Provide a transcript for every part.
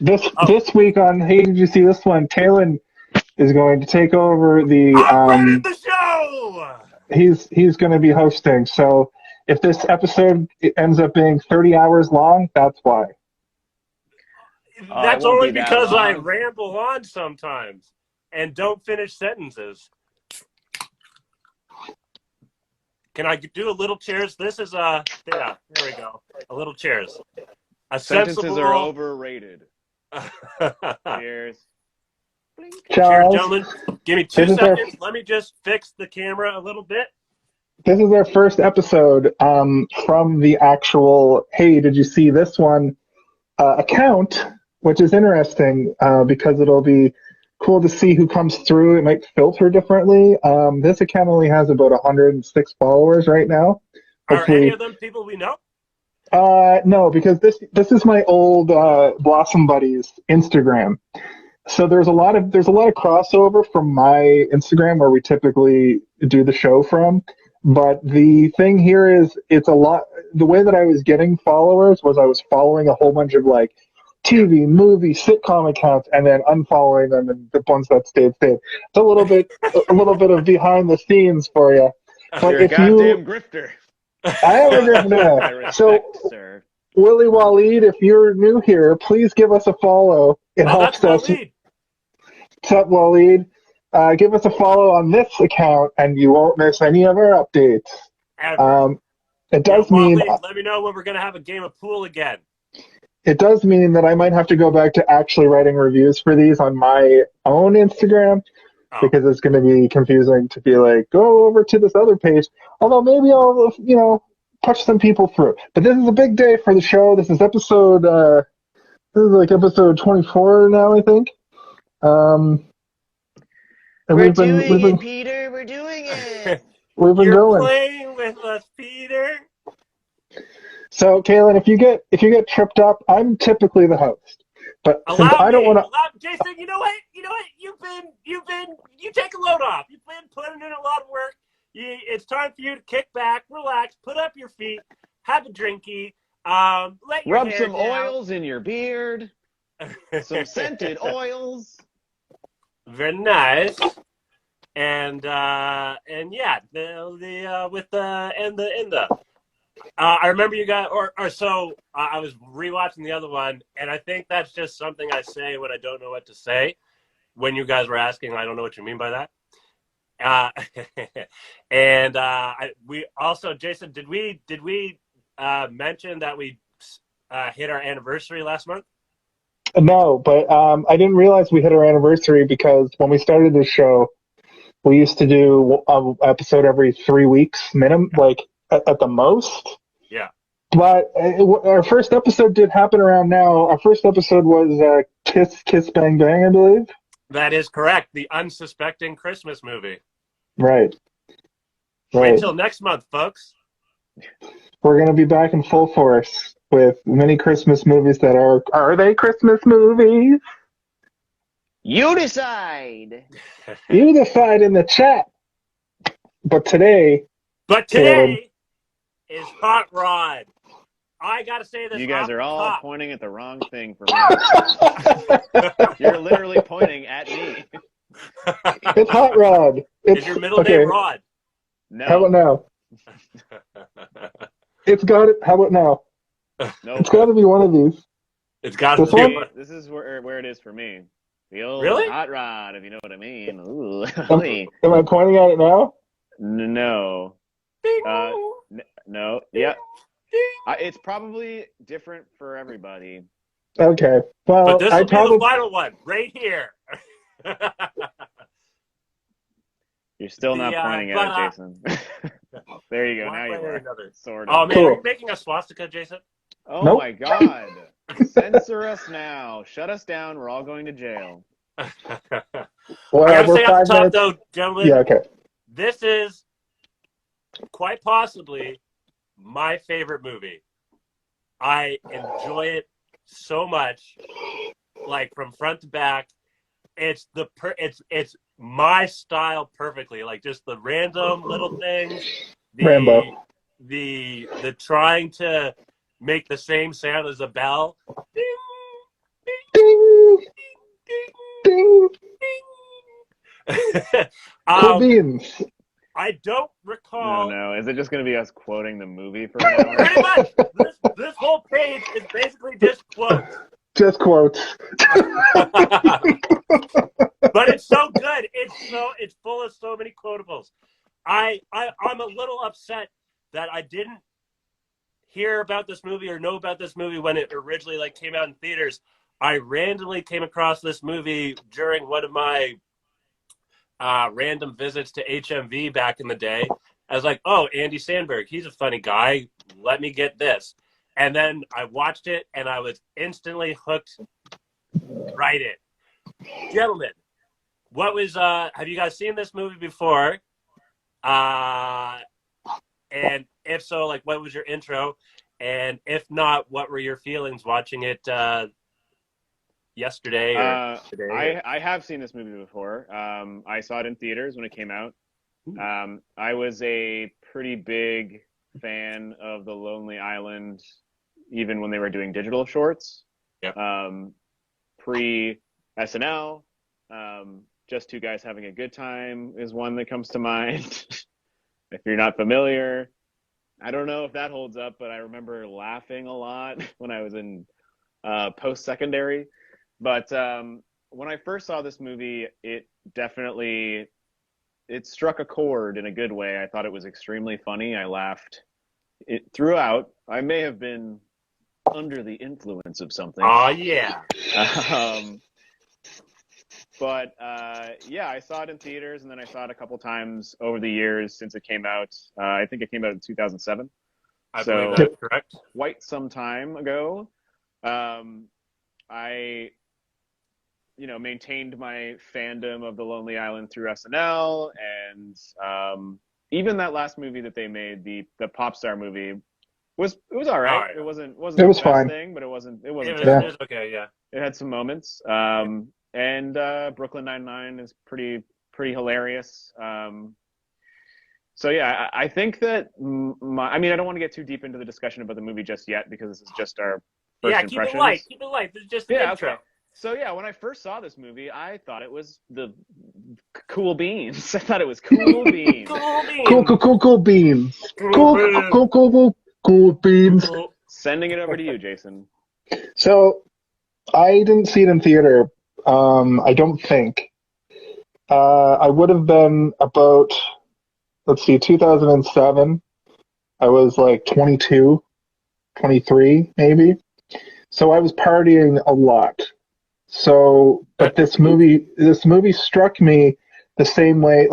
This week on Hey, did you see this one? Caylen is going to take over the. I'm running the show. He's going to be hosting. So if this episode ends up being 30 hours long, that's why. That's only because I ramble on sometimes and don't finish sentences. Can I do a little cheers? This is there we go. A little cheers. Sentences are overrated. Cheers. Cheers, gentlemen. Give me 2 seconds. Let me just fix the camera a little bit. This is our first episode from the actual Hey, did you see this one account, which is interesting because it'll be cool to see who comes through. It might filter differently. This account only has about 106 followers right now. Hopefully, are any of them people we know? No, because this is my old Blossom Buddies Instagram. So there's a lot of crossover from my Instagram where we typically do the show from. But the thing here is it's a lot. The way that I was getting followers was I was following a whole bunch of like TV, movie, sitcom accounts, and then unfollowing them, and the ones that stayed. It's a little bit of behind the scenes for you. But you're a goddamn grifter. I am a grifter. So, sir. Willie Waleed, if you're new here, please give us a follow. It helps us. What's up, Waleed? Give us a follow on this account, and you won't miss any of our updates. It does mean. Let me know when we're going to have a game of pool again. It does mean that I might have to go back to actually writing reviews for these on my own Instagram because it's going to be confusing to be like, go over to this other page. Although maybe I'll, push some people through. But this is a big day for the show. This is episode 24 now, I think. And we're doing it, Peter. We're doing it. We've been You're playing with us, Peter. So, Caylen, if you get tripped up, I'm typically the host. But since I don't want to, Jason, you know what? You take a load off. You've been putting in a lot of work. It's time for you to kick back, relax, put up your feet, have a drinky, let your rub hair some down. oils in your beard, some scented oils. Very nice. And yeah, I remember you guys, I was rewatching the other one, and I think that's just something I say when I don't know what to say. When you guys were asking, I don't know what you mean by that. We also, Jason, did we mention that we hit our anniversary last month? No, but I didn't realize we hit our anniversary because when we started this show, we used to do an episode every 3 weeks minimum, like at the most. Yeah. But our first episode did happen around now. Our first episode was Kiss, Kiss, Bang, Bang, I believe. That is correct. The unsuspecting Christmas movie. Right. Wait until next month, folks. We're going to be back in full force with many Christmas movies that are they Christmas movies? You decide. You decide in the chat. But today is Hot Rod. I gotta say this. You guys are all pointing at the wrong thing for me. You're literally pointing at me. It's Hot Rod. Is your middle name Rod? No. How about now? It's got it. How about now? No. It's got to be one of these. It's got to be. This is where it is for me. The old Hot Rod, if you know what I mean. Ooh. Am I pointing at it now? No. No. Yeah. It's probably different for everybody. Okay. Well, but this will be the final one, right here. You're still not pointing at it, Jason. There you go. Now you are. Sort of. Oh, man, are you making a swastika, Jason? Oh, my God. Censor us now. Shut us down. We're all going to jail. Well, I gotta say off the top, though, gentlemen. Yeah, okay. This is quite possibly my favorite movie. I enjoy it so much, like from front to back. It's it's my style perfectly. Like just the random little things, the trying to make the same sound as a bell. Ding, ding, Ding. Cool beans. I don't recall. No. Is it just going to be us quoting the movie for an hour? Pretty much. This whole page is basically just quotes. Just quotes. But it's so good. It's full of so many quotables. I'm a little upset that I didn't hear about this movie or know about this movie when it originally came out in theaters. I randomly came across this movie during one of my random visits to HMV back in the day. I was like, oh, Andy Samberg, he's a funny guy. Let me get this. And then I watched it, and I was instantly hooked right in. Gentlemen, what was have you guys seen this movie before? And if so, what was your intro? And if not, what were your feelings watching it yesterday or today? I have seen this movie before. I saw it in theaters when it came out. I was a pretty big fan of The Lonely Island, even when they were doing digital shorts. Yep. Pre SNL, Just Two Guys Having a Good Time is one that comes to mind. If you're not familiar, I don't know if that holds up, but I remember laughing a lot when I was in post-secondary. But when I first saw this movie, it struck a chord in a good way. I thought it was extremely funny. I laughed it throughout. I may have been under the influence of something. Oh, yeah. But yeah, I saw it in theaters, and then I saw it a couple times over the years since it came out. I think it came out in 2007. I believe that's correct. Quite some time ago. I maintained my fandom of The Lonely Island through SNL, and even that last movie that they made, the pop star movie, was all right. It wasn't it was the best fine. thing, but it wasn't. It was okay, yeah. It had some moments. And Brooklyn Nine-Nine is pretty hilarious. So yeah, I think that I don't want to get too deep into the discussion about the movie just yet, because this is just our first impressions. Keep it light. This is just the intro. Okay. So yeah, when I first saw this movie, I thought it was the cool beans. I thought it was cool beans. Cool beans. Cool beans. Cool beans. Sending it over to you, Jason. So, I didn't see it in theater. I don't think. I would have been about, 2007. I was 22, 23 maybe. So I was partying a lot. So, but this movie struck me the same way.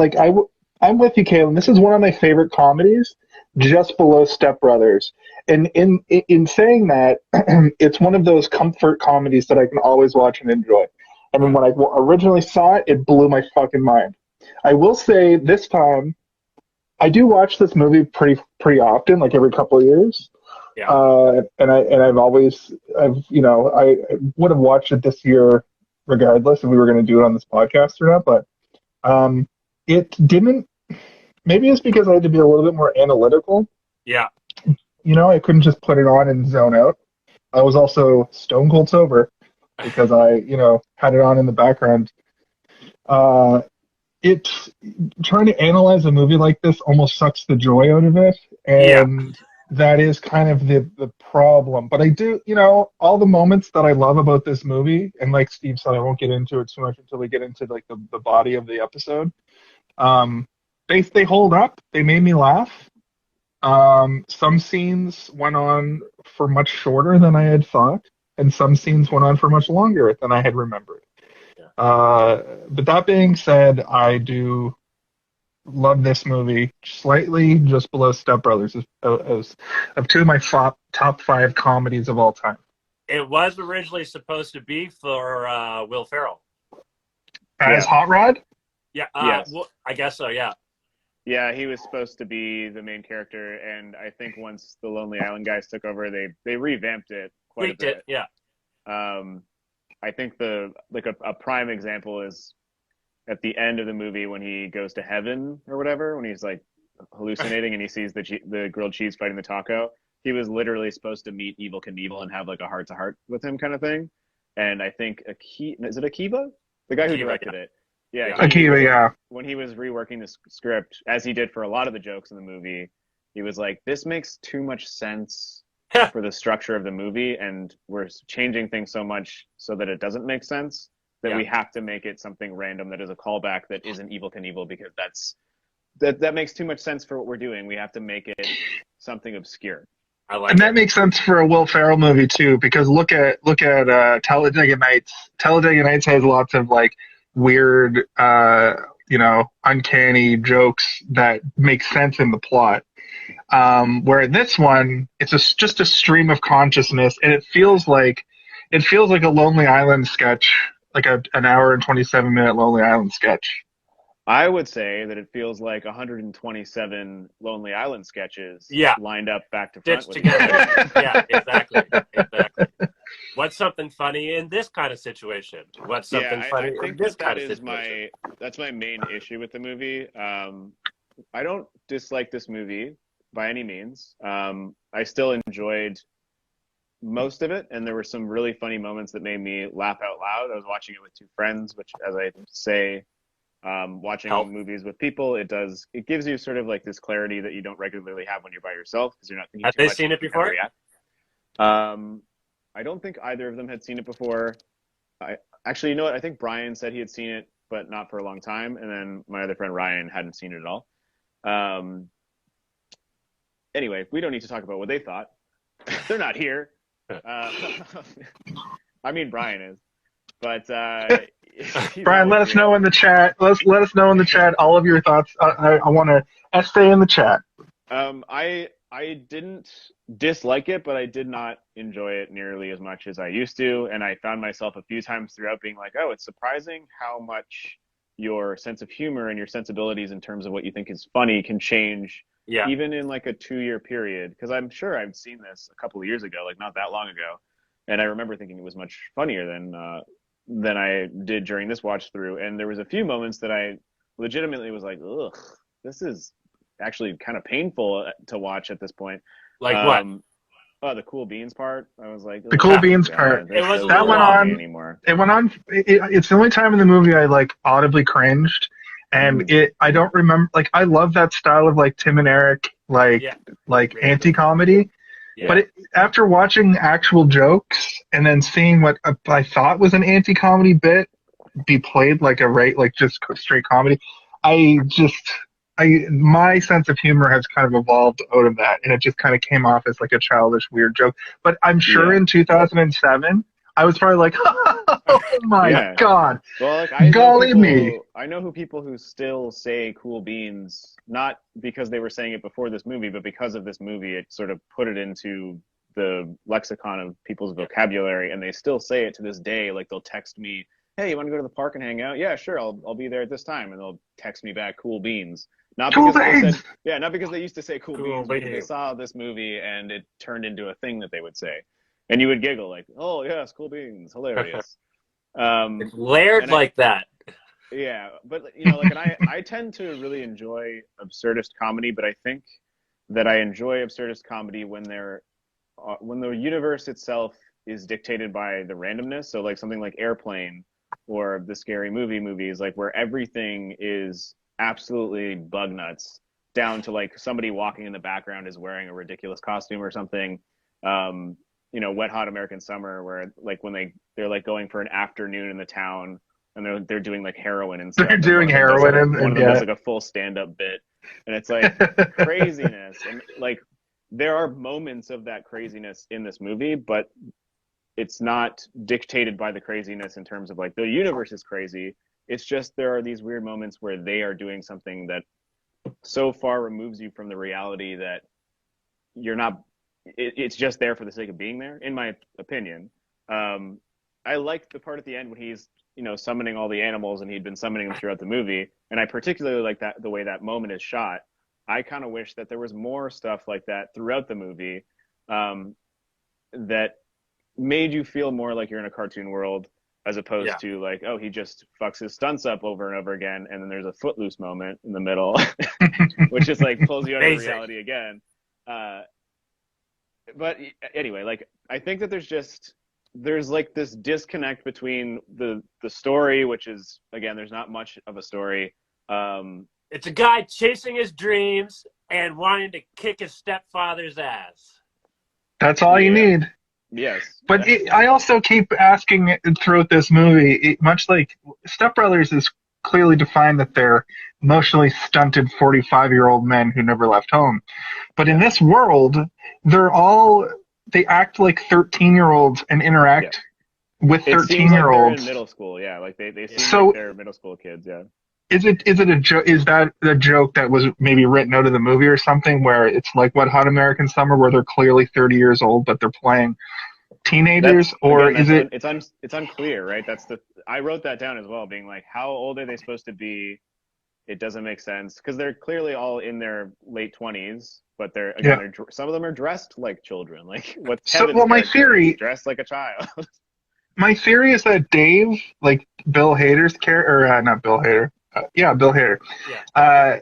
I'm with you, Caylen. This is one of my favorite comedies, just below Step Brothers. And in saying that, it's one of those comfort comedies that I can always watch and enjoy. I mean, when I originally saw it, it blew my fucking mind. I will say this time, I do watch this movie pretty often, every couple of years. Yeah. And I would have watched it this year regardless if we were going to do it on this podcast or not. But it didn't. Maybe it's because I had to be a little bit more analytical. Yeah. I couldn't just put it on and zone out. I was also stone cold sober because I, had it on in the background. It's trying to analyze a movie like this almost sucks the joy out of it, and that is kind of the problem. But I do, all the moments that I love about this movie, and like Steve said, I won't get into it too much until we get into the body of the episode. They hold up. They made me laugh. Some scenes went on for much shorter than I had thought, and some scenes went on for much longer than I had remembered. But that being said, I do love this movie slightly just below Step Brothers as of two of my top 5 comedies of all time. It was originally supposed to be for Will Ferrell. As Hot Rod? Yeah, yes. Well, I guess so, yeah. Yeah, he was supposed to be the main character, and I think once the Lonely Island guys took over, they revamped it quite a bit. Yeah. I think a prime example is at the end of the movie when he goes to heaven or whatever, when he's hallucinating and he sees the grilled cheese fighting the taco. He was literally supposed to meet Evel Knievel and have a heart-to-heart with him kind of thing. And I think is it Akiva? the guy who Akiva, directed yeah. it. Yeah, Yeah. Akiva, yeah. When he was reworking the script, as he did for a lot of the jokes in the movie, he was like, "This makes too much sense for the structure of the movie, and we're changing things so much so that it doesn't make sense that Yeah. we have to make it something random that is a callback that isn't Evel Knievel because that makes too much sense for what we're doing. We have to make it something obscure." I like And it. that makes sense for a Will Ferrell movie too, because look at Talladega Nights. Talladega Nights has lots of like weird, uncanny jokes that make sense in the plot. Where in this one, it's just a stream of consciousness, and it feels like a Lonely Island sketch, like an hour and 27-minute Lonely Island sketch. I would say that it feels like 127 Lonely Island sketches Yeah. lined up back to front Stitched with together. Yeah, exactly. What's something funny in this kind of situation? What's something funny I think in this that kind of is situation? that's my main issue with the movie. I don't dislike this movie by any means. I still enjoyed most of it, and there were some really funny moments that made me laugh out loud. I was watching it with two friends, which, as I say, watching Help. movies with people, it gives you sort of like this clarity that you don't regularly have when you're by yourself because you're not thinking Have too they much. seen it You kind of before? react. I don't think either of them had seen it before. Actually, you know what? I think Brian said he had seen it, but not for a long time, and then my other friend Ryan hadn't seen it at all. Anyway, we don't need to talk about what they thought. They're not here. I mean, Brian is, but Brian, let us know in the chat. Let us know in the chat all of your thoughts. I want to essay in the chat. I didn't dislike it, but I did not enjoy it nearly as much as I used to, and I found myself a few times throughout being like, "Oh, it's surprising how much your sense of humor and your sensibilities in terms of what you think is funny can change, Yeah. even in like a 2-year period." Because I'm sure I've seen this a couple of years ago, like not that long ago, and I remember thinking it was much funnier than I did during this watch through. And there was a few moments that I legitimately was like, "Ugh, this is actually kind of painful to watch at this point." Like what? Oh, the cool beans part. I was like, The cool "Oh, beans God, part. this It was a doesn't little That went work for long. me on. anymore." It went on. It's the only time in the movie I like audibly cringed, and I don't remember. Like I love that style of like Tim and Eric, like Yeah. like Really anti-comedy. Yeah. But after watching actual jokes and then seeing what I thought was an anti-comedy bit be played like just straight comedy, my sense of humor has kind of evolved out of that, and it just kind of came off as like a childish, weird joke. But I'm sure Yeah. in 2007, I was probably like, "Oh my Yeah. god, Well, like I golly me!" know people who still say cool beans, not because they were saying it before this movie, but because of this movie, it sort of put it into the lexicon of people's vocabulary, and they still say it to this day. Like they'll text me, "Hey, you want to go to the park and hang out?" "Yeah, sure, I'll be there at this time," and they'll text me back, "Cool beans." Not Cool because they beans! said, yeah, not because they used to say cool beans, because they beans. saw this movie and it turned into a thing that they would say, and you would giggle like, "Oh yes, cool beans, hilarious." It's layered And like that. yeah, but like, and I tend to really enjoy absurdist comedy, but I think that I enjoy absurdist comedy when when the universe itself is dictated by the randomness. So like something like Airplane or the Scary Movie movies, like where everything is absolutely bug nuts, down to like somebody walking in the background is wearing a ridiculous costume or something. Wet Hot American Summer, where like when they're like going for an afternoon in the town and they're doing like heroin and stuff. They're doing heroin, One of them yeah. does like a full stand-up bit, and it's like craziness. And like there are moments of that craziness in this movie, but it's not dictated by the craziness in terms of like the universe is crazy. It's just there are these weird moments where they are doing something that so far removes you from the reality that you're not. It's just there for the sake of being there, in my opinion. I liked the part at the end when he's summoning all the animals, and he'd been summoning them throughout the movie, and I particularly like that the way that moment is shot. I kind of wish that there was more stuff like that throughout the movie, that made you feel more like you're in a cartoon world, as opposed to like, oh, he just fucks his stunts up over and over again, and then there's a footloose moment in the middle, which just like pulls you out of reality again. But anyway, like I think that there's just there's like this disconnect between the story, which is, again, there's not much of a story. It's a guy chasing his dreams and wanting to kick his stepfather's ass. That's all you need. Yes. But I also keep asking throughout this movie, much like Step Brothers is clearly defined that they're emotionally stunted 45-year-old men who never left home. But in this world, they act like 13-year-olds and interact with 13-year-olds. It seems like they're in middle school, yeah. Like they seem like they're middle school kids, yeah. Is it a joke? Is that a joke that was maybe written out of the movie or something, where it's like Wet Hot American Summer, where they're clearly 30 years old but they're playing teenagers, it's unclear, right? I wrote that down as well, being like, how old are they supposed to be? It doesn't make sense because they're clearly all in their late 20s, but some of them are dressed like children. Like my theory, dressed like a child. My theory is that Dave, like Bill Hader's character, or not Bill Hader. Bill Hader. Yeah.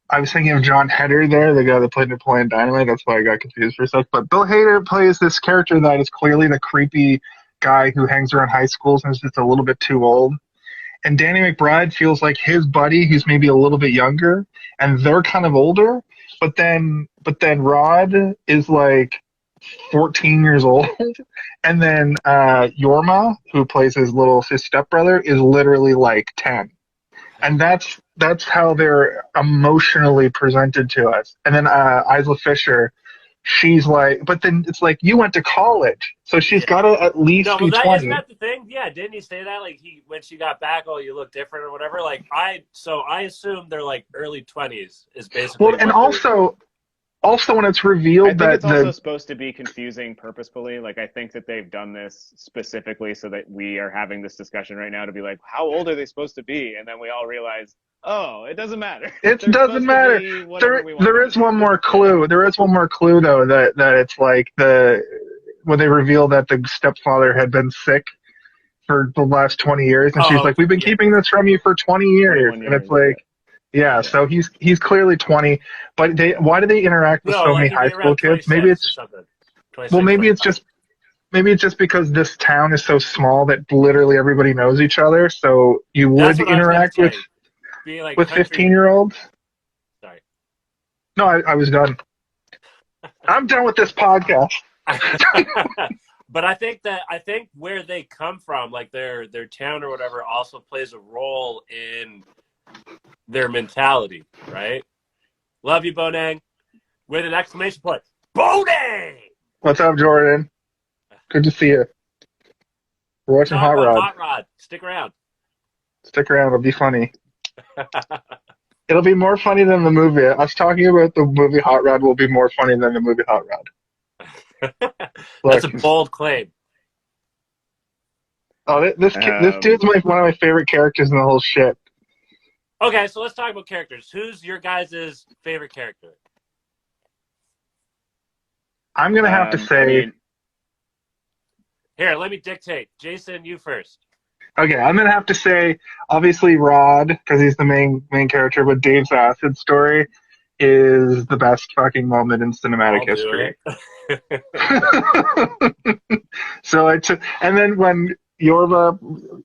I was thinking of John Heder there, the guy that played Napoleon Dynamite. That's why I got confused for a sec. But Bill Hader plays this character that is clearly the creepy guy who hangs around high schools and is just a little bit too old. And Danny McBride feels like his buddy, who's maybe a little bit younger, and they're kind of older. But then Rod is like 14 years old, and then Jorma, who plays his stepbrother, is literally like 10. And that's how they're emotionally presented to us. And then Isla Fisher, she's like, but then it's like, you went to college, so she's got to at least be 20. Isn't that the thing? Yeah, didn't he say that? Like when she got back, oh, you look different or whatever. Like I assume they're like early 20s is basically. Well, and also when it's revealed I think it's also supposed to be confusing purposefully. Like, I think that they've done this specifically so that we are having this discussion right now to be like, how old are they supposed to be? And then we all realize, oh, it doesn't matter. It doesn't matter. There is one more clue. There is one more clue, though, that it's like when they reveal that the stepfather had been sick for the last 20 years. And she's like, we've been keeping this from you for 20 years. And it's like, yeah, so he's clearly 20, but why do they interact with so many high school kids? Maybe it's just because this town is so small that literally everybody knows each other. So you would interact with 15-year-olds. Sorry. No, I was done. I'm done with this podcast. But I think where they come from, like their town or whatever, also plays a role in their mentality, right? Love you, Bonang. With an exclamation point. Bonang! What's up, Jordan? Good to see you. We're watching Hot Rod. Hot Rod. Stick around. It'll be funny. It'll be more funny than the movie. Us talking about the movie Hot Rod will be more funny than the movie Hot Rod. That's a bold claim. Oh, this dude's one of my favorite characters in the whole shit. Okay, so let's talk about characters. Who's your guys' favorite character? I'm going to have to say... Here, let me dictate. Jason, you first. Okay, I'm going to have to say, obviously, Rod, because he's the main character, but Dave's acid story is the best fucking moment in cinematic history. So and then when Jorma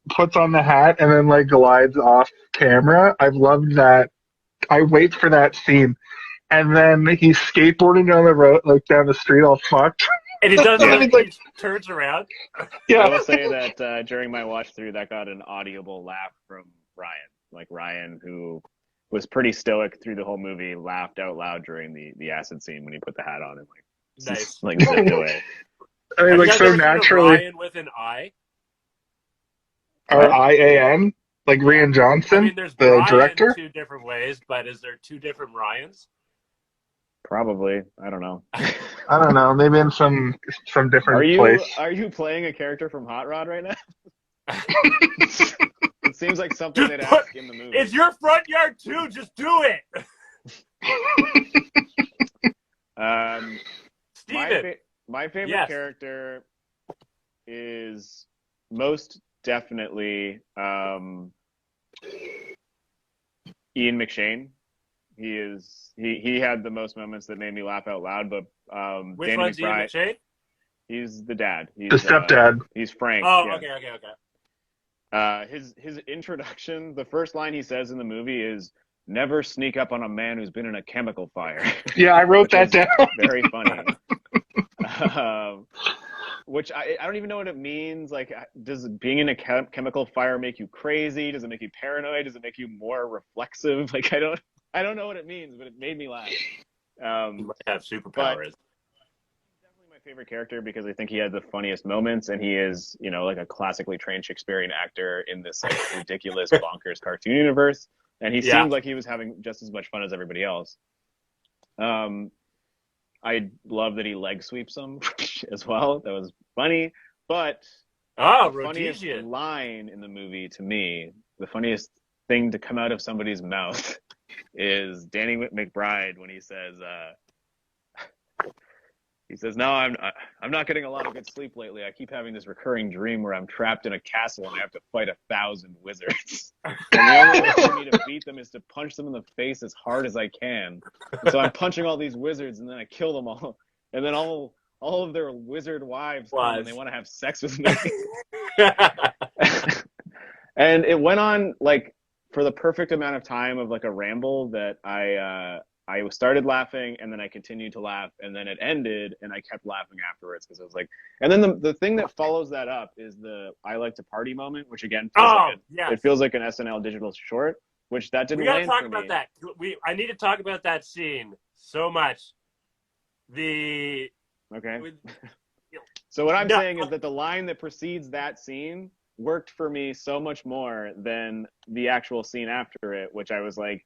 puts on the hat and then like glides off camera, I've loved that. I wait for that scene, and then he's skateboarding down the road, like down the street, all fucked. And he does it. He turns around. Yeah, I will say that during my watch through, that got an audible laugh from Ryan. Like Ryan, who was pretty stoic through the whole movie, laughed out loud during the acid scene when he put the hat on and nice. Like zipped away. I mean, like so naturally. Ryan with an I. Or I-A-N, like Rian Johnson, I mean, there's the Ryan director. 2 different ways, but is there 2 different Ryans? Probably. I don't know. I don't know. Maybe in some different place. Are you playing a character from Hot Rod right now? It seems like something they'd ask in the movie. It's your front yard too. Just do it. Steven. My favorite character is most definitely Ian McShane. He had the most moments that made me laugh out loud. But which Danny one's Ian McShane? He's the dad. He's, The stepdad. He's Frank. Oh, yeah. okay. His introduction, the first line he says in the movie is, "Never sneak up on a man who's been in a chemical fire." Yeah, I wrote that down. Very funny. Which I don't even know what it means. Like, does being in a chemical fire make you crazy? Does it make you paranoid? Does it make you more reflexive? Like, I don't know what it means, but it made me laugh. He might have superpowers. He's definitely my favorite character because I think he had the funniest moments, and he is, like a classically trained Shakespearean actor in this like ridiculous, bonkers cartoon universe. And he seemed like he was having just as much fun as everybody else. I love that he leg sweeps him as well. That was funny. But the funniest line in the movie to me, the funniest thing to come out of somebody's mouth is Danny McBride when he says, "No, I'm not getting a lot of good sleep lately. I keep having this recurring dream where I'm trapped in a castle and I have to fight 1,000 wizards. And the only way for me to beat them is to punch them in the face as hard as I can. And so I'm punching all these wizards and then I kill them all. And then all of their wizard wives come and they want to have sex with me." And it went on like for the perfect amount of time of like a ramble that I started laughing and then I continued to laugh and then it ended and I kept laughing afterwards because I was like, and then the thing that follows that up is the "I like to party" moment, which again it feels like an SNL digital short, which that didn't. We gotta talk about that. I need to talk about that scene so much. So what I'm saying is that the line that precedes that scene worked for me so much more than the actual scene after it, which I was like,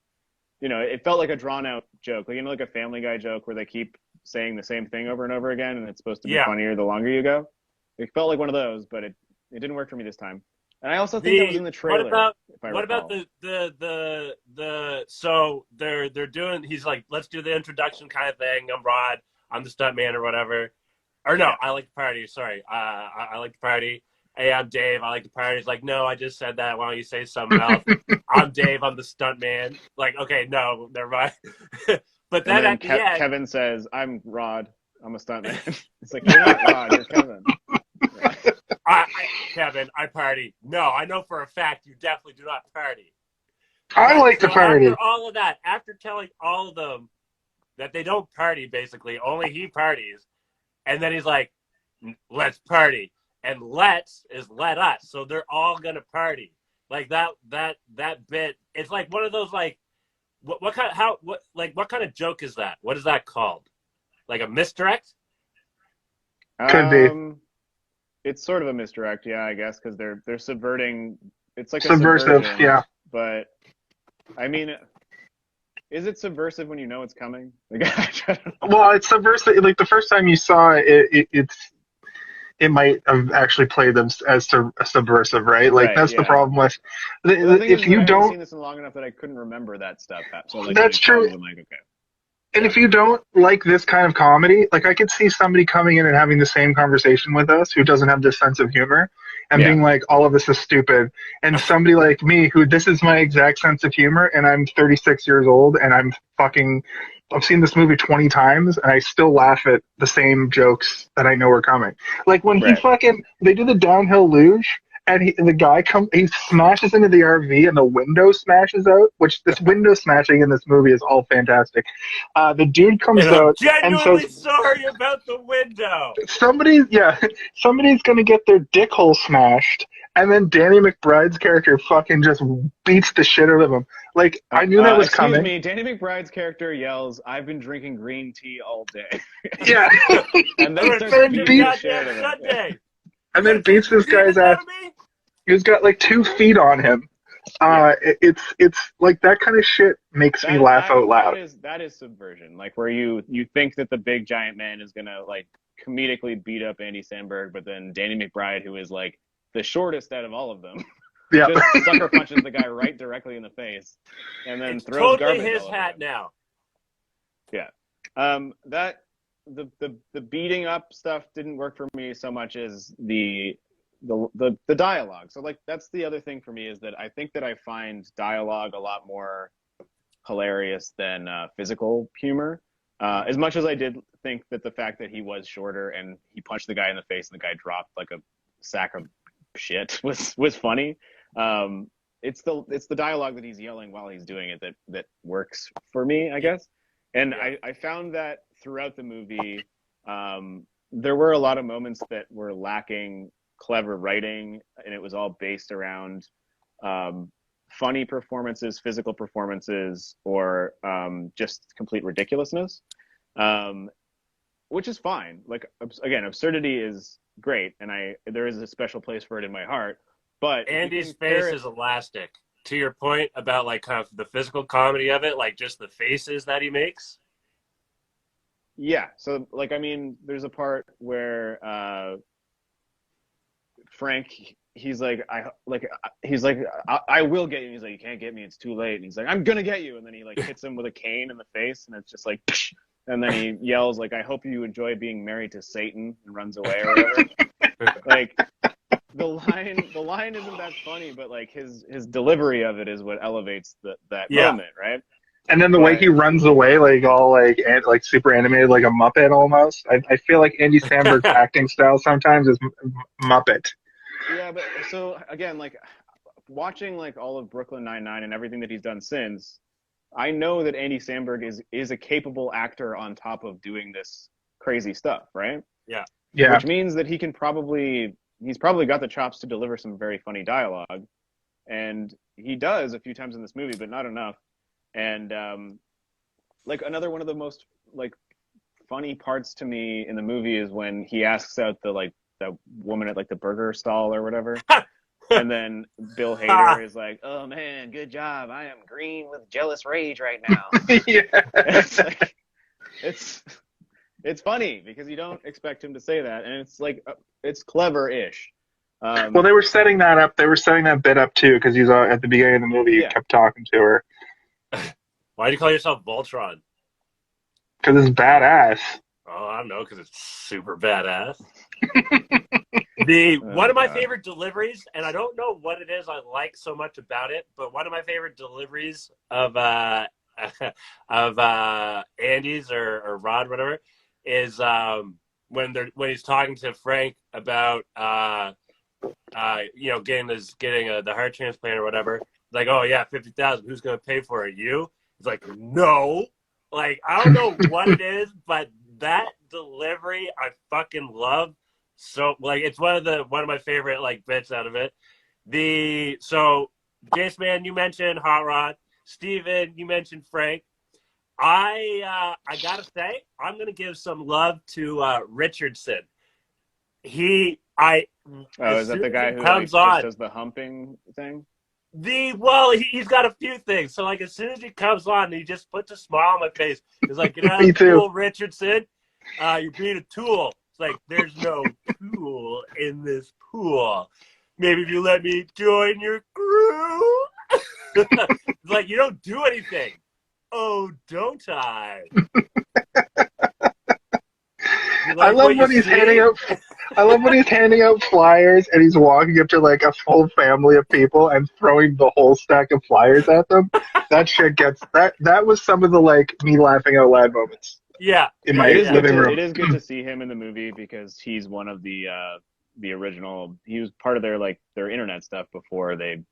it felt like a drawn out joke, like, like a Family Guy joke where they keep saying the same thing over and over again, and it's supposed to be funnier the longer you go. It felt like one of those, but it didn't work for me this time. And I also think that was in the trailer. What about so they're doing? He's like, "Let's do the introduction kind of thing. I'm Rod. I'm the stunt man or whatever." Or no, I like to party. Sorry, I like to party. "Hey, I'm Dave. I like to party." He's like, "No, I just said that. Why don't you say something else?" "I'm Dave. I'm the stunt man." Like, okay, no, never mind. But then at the end, Kevin says, "I'm Rod. I'm a stunt man." It's like, you're not Rod. You're Kevin. Yeah. Kevin, I party. No, I know for a fact you definitely do not party. I like to party. After all of that, after telling all of them that they don't party, basically, only he parties, and then he's like, "Let's party." And let's is let us. So they're all gonna party. Like that bit. It's like one of those like what kind of joke is that? What is that called? Like a misdirect? Could be. It's sort of a misdirect, yeah, I guess, because they're subverting. It's like subversive, yeah. But I mean, is it subversive when you know it's coming? Like, I don't know. Well, it's subversive. Like the first time you saw it, it might have actually played them as subversive, right? Like that's the problem with. If you don't, I haven't seen this in long enough that I couldn't remember that stuff. So like, that's true. I'm like, okay. And if you don't like this kind of comedy, like I could see somebody coming in and having the same conversation with us who doesn't have this sense of humor and being like, all of this is stupid. And somebody like me who this is my exact sense of humor and I'm 36 years old and I've seen this movie 20 times and I still laugh at the same jokes that I know are coming. Like when they do the downhill luge and the guy he smashes into the RV and the window smashes out, which this window smashing in this movie is all fantastic. The dude comes out and says, "Sorry about the window." Somebody's gonna get their dick hole smashed, and then Danny McBride's character fucking just beats the shit out of him. Like I knew that was coming. Excuse me, Danny McBride's character yells, "I've been drinking green tea all day." Yeah, and then starts beating the shit out of him. And then beats this guy's ass. He's got like 2 feet on him. It's like that kind of shit makes me laugh out loud. That is subversion. Like where you think that the big giant man is gonna like comedically beat up Andy Samberg, but then Danny McBride, who is like the shortest out of all of them, just sucker punches the guy right directly in the face, and then throws garbage. Totally his hat now. Yeah. That the beating up stuff didn't work for me so much as the dialogue. So like that's the other thing for me is that I think that I find dialogue a lot more hilarious than physical humor. As much as I did think that the fact that he was shorter and he punched the guy in the face and the guy dropped like a sack of shit was funny. It's the dialogue that he's yelling while he's doing it that works for me, I guess. And Yeah. I found that throughout the movie, there were a lot of moments that were lacking clever writing, and it was all based around funny performances, physical performances, or just complete ridiculousness, which is fine. Like, again, absurdity is great, and there is a special place for it in my heart. But Andy's face is elastic. To your point about like kind of the physical comedy of it, like just the faces that he makes. Yeah. So like, I mean, there's a part where Frank, he's like, I will get you. And he's like, you can't get me. It's too late. And he's like, I'm gonna get you. And then he like hits him with a cane in the face, and it's just like, psh! And then he yells like, I hope you enjoy being married to Satan, and runs away or whatever. Like, the line isn't that funny, but like his delivery of it is what elevates that moment, right? And then the way he runs away, like all like super animated, like a Muppet almost. I feel like Andy Samberg's acting style sometimes is Muppet. Yeah, but so again, like watching like all of Brooklyn Nine-Nine and everything that he's done since, I know that Andy Samberg is a capable actor on top of doing this crazy stuff, right? Yeah. Yeah. Which means that he's probably got the chops to deliver some very funny dialogue, and he does a few times in this movie, but not enough. And like another one of the most like funny parts to me in the movie is when he asks out the woman at like the burger stall or whatever. And then Bill Hader is like, "Oh man, good job. I am green with jealous rage right now." Yeah. It's like, it's funny because you don't expect him to say that, and it's like it's clever-ish. Well, they were setting that up. They were setting that bit up too, because he's at the beginning of the movie. He kept talking to her. Why do you call yourself Voltron? Because it's badass. Oh, I don't know, because it's super badass. One of my favorite deliveries, and I don't know what it is I like so much about it, but one of my favorite deliveries of Andy's or Rod, whatever, is when he's talking to Frank about getting the heart transplant or whatever. Like, oh yeah, 50,000. Who's gonna pay for it? You? He's like, no. Like, I don't know what it is, but that delivery I fucking love. So like, it's one of my favorite like bits out of it. So Jace, man, you mentioned Hot Rod. Steven, you mentioned Frank. I gotta say, I'm gonna give some love to Richardson. Is that the guy who just does the humping thing? He's got a few things. So like, as soon as he comes on, he just puts a smile on my face. He's like, "Get out of the pool, Richardson. You're being a tool." It's like, there's no tool in this pool. Maybe if you let me join your crew. It's like, you don't do anything. Oh, don't I? I love when he's handing out flyers and he's walking up to like a full family of people and throwing the whole stack of flyers at them. That shit that was some of the like me laughing out loud moments. Yeah. In my living room. It is good to see him in the movie because he's one of the original. He was part of their internet stuff before they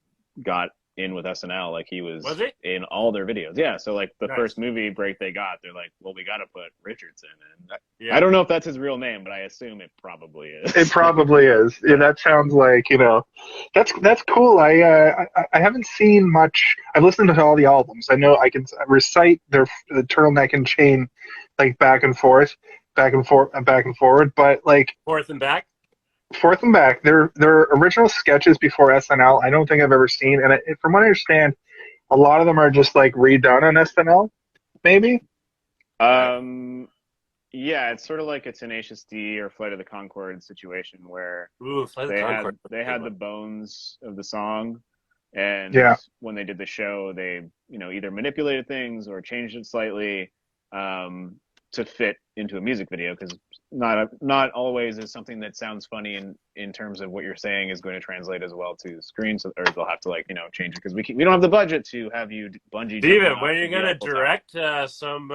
got in with SNL. Like he was in all their videos. Yeah. So like the first movie break they got, they're like, well, we got to put Richardson in. I don't know if that's his real name, but I assume it probably is. It probably is. Yeah, that sounds like, that's cool. I haven't seen much. I've listened to all the albums. I know I can recite the turtleneck and chain, like back and forth, back and forward. But like forth and back. They're original sketches before SNL. I don't think I've ever seen, and from what I understand, a lot of them are just like redone on SNL. Maybe. Yeah, it's sort of like a Tenacious D or Flight of the Conchords situation where they had the bones of the song, and when they did the show, they either manipulated things or changed it slightly. to fit into a music video, because not always is something that sounds funny in terms of what you're saying is going to translate as well to screen. So, or they'll have to like, you know, change it because we don't have the budget to have you bungee. Steven, when are you going to direct some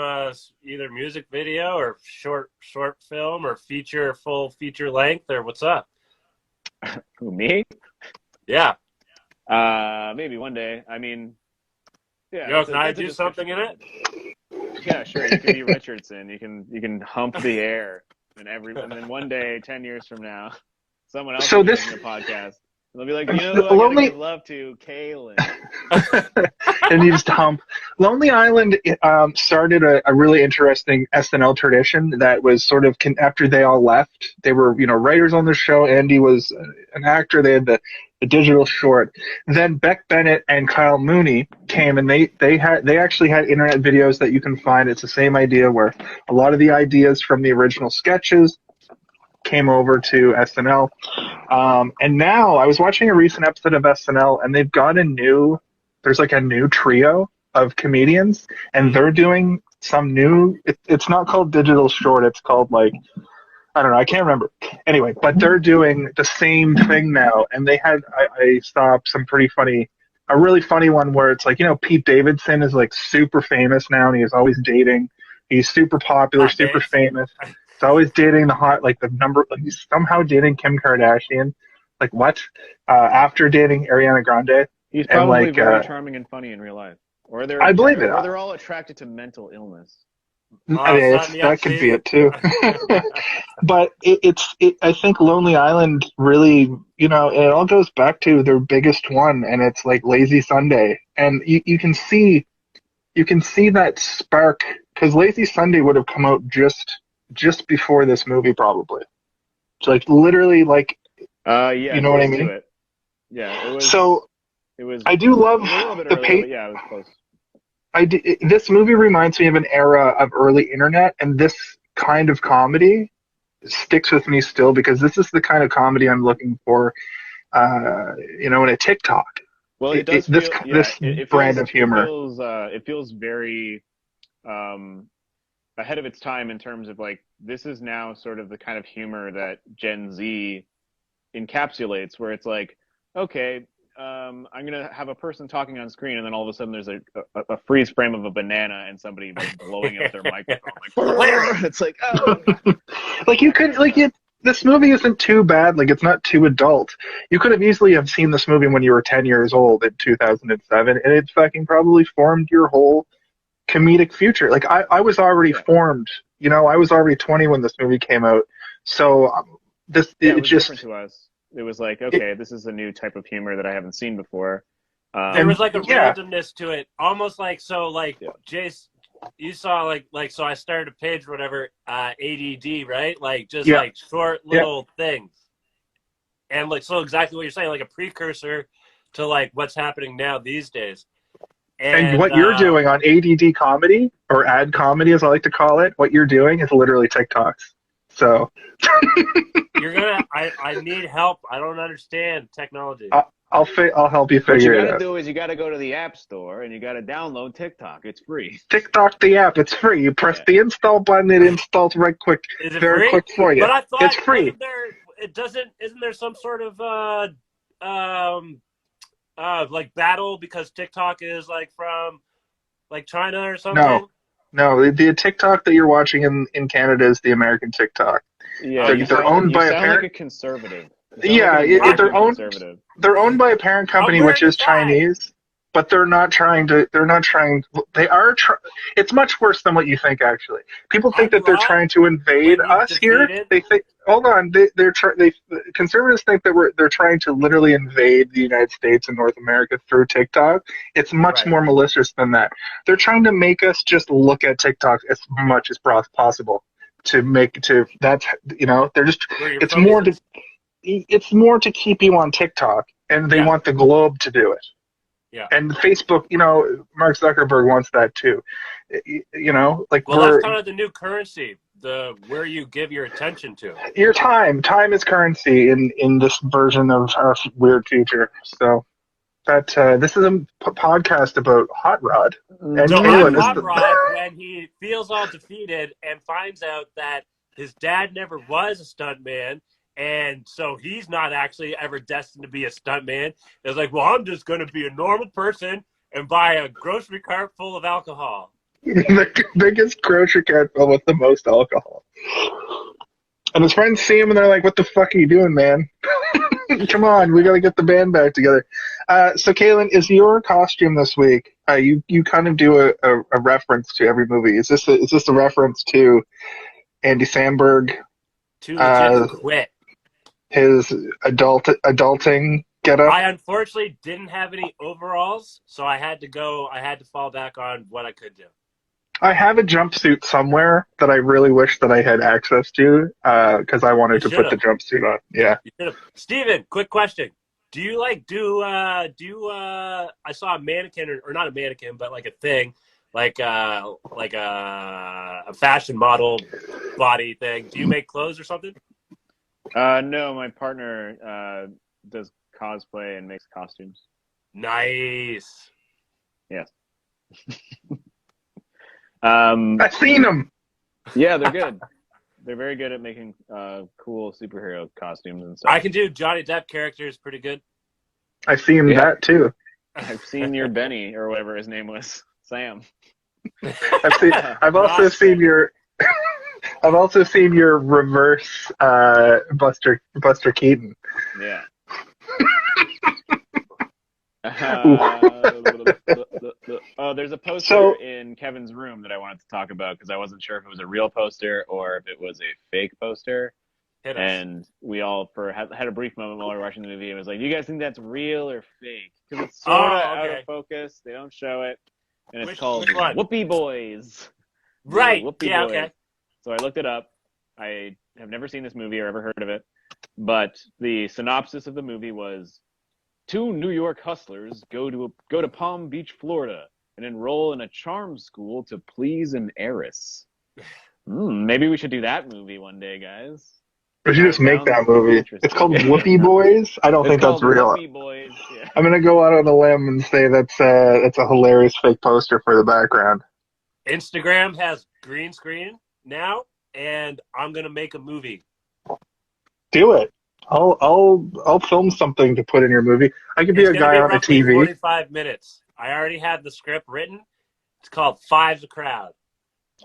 either music video or short film or full feature length, or what's up? Who, me? Yeah. Maybe one day. I mean, yeah. Yo, can I do something in it? Yeah, sure. You can be Richardson. You can hump the air, and then one day, 10 years from now, someone else will be making a podcast. And they'll be like, you know who I gotta give love to? Caylen. And you just hump. Lonely Island started a really interesting SNL tradition that was sort of after they all left. They were, you know, writers on the show. Andy was an actor. They had the digital short. Then Beck Bennett and Kyle Mooney came, and they actually had internet videos that you can find. It's the same idea where a lot of the ideas from the original sketches came over to SNL. And now I was watching a recent episode of SNL, and they've got there's like a new trio of comedians, and they're doing some new, it's not called digital short, it's called like, I don't know, I can't remember. Anyway, but they're doing the same thing now, and they had, I saw some a really funny one where it's like, you know, Pete Davidson is like super famous now, and he is always dating. He's super popular, super famous. He's always dating he's somehow dating Kim Kardashian. Like what? After dating Ariana Grande. He's probably very charming and funny in real life. I believe it. Or they're all attracted to mental illness. That could be it too. But I think Lonely Island really, you know, it all goes back to their biggest one, and it's like Lazy Sunday. And you can see that spark, because Lazy Sunday would have come out just before this movie, probably. It's like literally like, yeah, you know what I mean? Yeah, it was. So it was. I do love the pace. Yeah, it was close. This movie reminds me of an era of early internet, and this kind of comedy sticks with me still, because this is the kind of comedy I'm looking for, you know, in a TikTok. Well, it does. This brand of humor. It feels very ahead of its time in terms of like, this is now sort of the kind of humor that Gen Z encapsulates, where it's like, okay, I'm gonna have a person talking on screen, and then all of a sudden there's a freeze frame of a banana and somebody like blowing up their microphone. Like, it's like, oh. This movie isn't too bad. Like, it's not too adult. You could have easily have seen this movie when you were 10 years old in 2007, and it fucking probably formed your whole comedic future. Like, I was already formed. You know, I was already 20 when this movie came out. So it was different to us. It was like, okay, this is a new type of humor that I haven't seen before. There was like a randomness to it, almost like, so like, Jace, you saw like so I started a page, whatever, ADD, right? Like just like short little things, and like, so exactly what you're saying, like a precursor to like what's happening now these days. And what you're doing on ADD comedy, or ad comedy as I like to call it, what you're doing is literally TikToks. So I need help. I don't understand technology. I'll help you figure it out. What you gotta do is you gotta go to the App Store and you gotta download TikTok. It's free. TikTok the app, it's free. You press the install button, it installs right quick, very quick for you. But I thought it's free. Isn't there some sort of like battle because TikTok is like from like China or something? No, the TikTok that you're watching in Canada is the American TikTok. Yeah, they're owned by a parent. Like a conservative. They're owned by a parent company which is Chinese, but they're not trying. It's much worse than what you think. Actually, people think that they're trying to invade us here. They think, hold on, conservatives think that they're trying to literally invade the United States and North America through TikTok. It's much more malicious than that. They're trying to make us just look at TikTok as much as possible that's, you know, they're just, it's more to keep you on TikTok, and they want the globe to do it. Yeah. And Facebook, you know, Mark Zuckerberg wants that too. You know, like, that's kind of the new currency, where you give your attention to. Your time. Time is currency in this version of our weird future. So that this is a podcast about Hot Rod. And So Caylen I'm is Hot the... Rod when he feels all defeated and finds out that his dad never was a stuntman, and so he's not actually ever destined to be a stuntman. It's like, well, I'm just going to be a normal person and buy a grocery cart full of alcohol. the biggest grocery cart filled with the most alcohol. And his friends see him and they're like, what the fuck are you doing, man? Come on, we got to get the band back together. So, Caylen, is your costume this week? You kind of do a reference to every movie. Is this a reference to Andy Samberg, Too legit to quit. his adulting getup? I unfortunately didn't have any overalls, so I had to fall back on what I could do. I have a jumpsuit somewhere that I really wish that I had access to because I wanted to put the jumpsuit on. Yeah. You should have. Steven, quick question. Do you I saw a mannequin or not a mannequin, but like a thing, like a fashion model body thing. Do you make clothes or something? No, my partner does cosplay and makes costumes. Nice. Yes. I've seen them. Yeah, they're good. They're very good at making cool superhero costumes and stuff. I can do Johnny Depp characters pretty good. I've seen that too. I've seen your Benny or whatever his name was, Sam. I've also seen your. I've also seen your reverse Buster Keaton. Yeah. There's a poster in Kevin's room that I wanted to talk about because I wasn't sure if it was a real poster or if it was a fake poster. And we all had a brief moment while we were watching the movie and was like, do you guys think that's real or fake? Because it's sort of out of focus. They don't show it. And it's called Whoopee Boys. Right. Whoopee Boys. Okay. So I looked it up. I have never seen this movie or ever heard of it. But the synopsis of the movie was, 2 New York hustlers go to Palm Beach, Florida, and enroll in a charm school to please an heiress. Maybe we should do that movie one day, guys. We should just make that movie. It's called Whoopee Boys. I don't think that's real. Whoopee Boys. Yeah. I'm gonna go out on a limb and say that's a hilarious fake poster for the background. Instagram has green screen now, and I'm gonna make a movie. Do it. I'll film something to put in your movie. I could be a guy on a TV. 45 minutes. I already had the script written. It's called Five's a Crowd.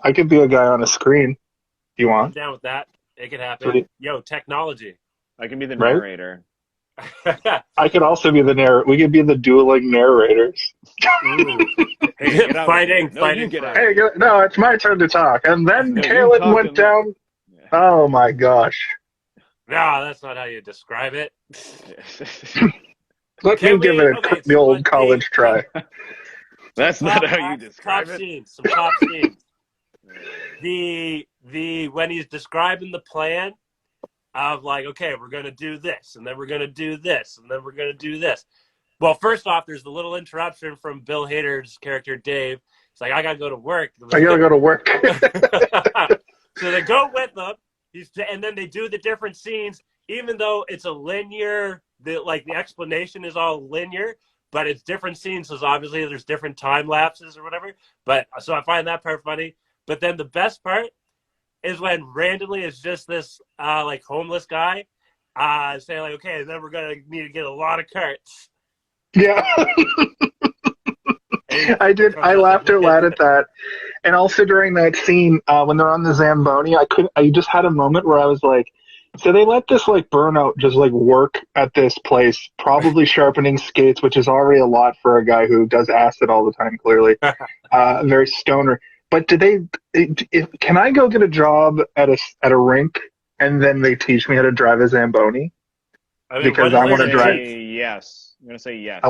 I could be a guy on a screen. Do you want? I'm down with that. It could happen. Yo, technology. I can be the narrator. I could also be the narrator. We could be the dueling narrators. Hey, fighting. Hey, no, it's my turn to talk. And then Caylen went down. Yeah. Oh my gosh. No, that's not how you describe it. Let me give it the old college try. That's not how you describe it. Scenes, some top scenes. When he's describing the plan of like, okay, we're gonna do this, and then we're gonna do this, and then we're gonna do this. Well, first off, there's the little interruption from Bill Hader's character Dave. It's like, I gotta go to work. I gotta go to work. So they go with them. And then they do the different scenes, even though it's a linear, the explanation is all linear, but it's different scenes, so obviously there's different time lapses or whatever. But so I find that part funny. But then the best part is when randomly it's just this homeless guy saying like, okay, then we're gonna need to get a lot of carts. Yeah. I did. I laughed out loud at that, and also during that scene when they're on the Zamboni, I just had a moment where I was like, so they let this burnout just work at this place, probably sharpening skates, which is already a lot for a guy who does acid all the time. Clearly, very stoner. But can I go get a job at a rink and then they teach me how to drive a Zamboni? Because I want to drive. Yes, I'm gonna say yes. I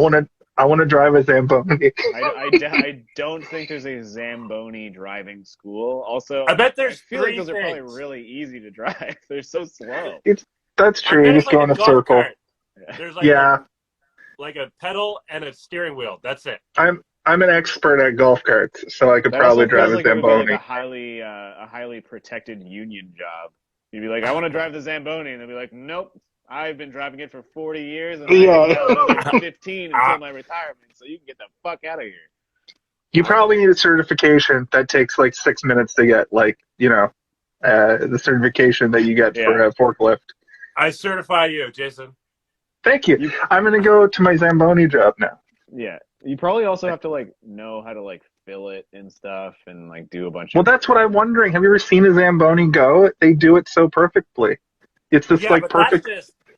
want to drive a Zamboni. I don't think there's a Zamboni driving school. Also, I bet there's I feel like those are probably really easy to drive. They're so slow. That's true. You just go in a circle. There's like a pedal and a steering wheel. That's it. I'm an expert at golf carts, so I could probably drive a Zamboni. A highly protected union job. You'd be like, I want to drive the Zamboni, and they'd be like, nope, I've been driving it for 40 years, and Yeah. I have another 15 until my retirement, so you can get the fuck out of here. You probably need a certification that takes like 6 minutes to get, like, the certification that you get for a forklift. I certify you, Jason. Thank you. I'm going to go to my Zamboni job now. Yeah. You probably also have to, like, know how to, like, fill it and stuff and, like, do a bunch Well, of... that's what I'm wondering. Have you ever seen a Zamboni go? They do it so perfectly. It's this, like, perfect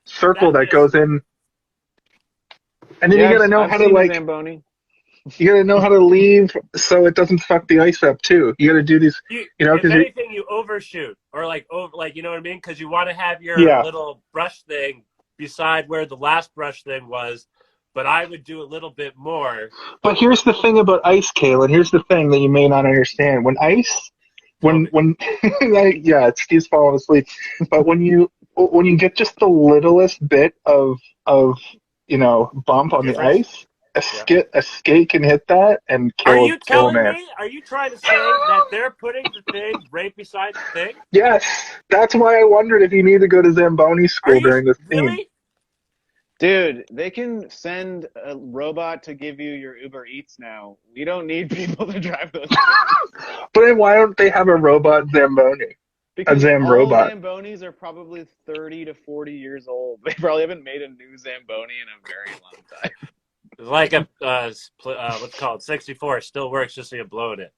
circle that goes in. And then you got to know how to, like... Zamboni. You got to know how to leave so it doesn't fuck the ice up, too. You got to do these... if anything, you overshoot. Or, like, you know what I mean? Because you want to have your little brush thing beside where the last brush thing was. But I would do a little bit more. But here's the thing about ice, Caylen. Here's the thing that you may not understand. When ice, Steve's falling asleep. But when you get just the littlest bit of bump on the ice, a skate can hit that and kill. Are you telling man. me? Are you trying to say that they're putting the thing right beside the thing? Yes, that's why I wondered if you need to go to Zamboni school during this scene. Really? Dude, they can send a robot to give you your Uber Eats now. We don't need people to drive those. But then why don't they have a robot Zamboni? Because all Zambonis are probably 30 to 40 years old. They probably haven't made a new Zamboni in a very long time. It's like a, what's called 64. It still works, just so you blow it.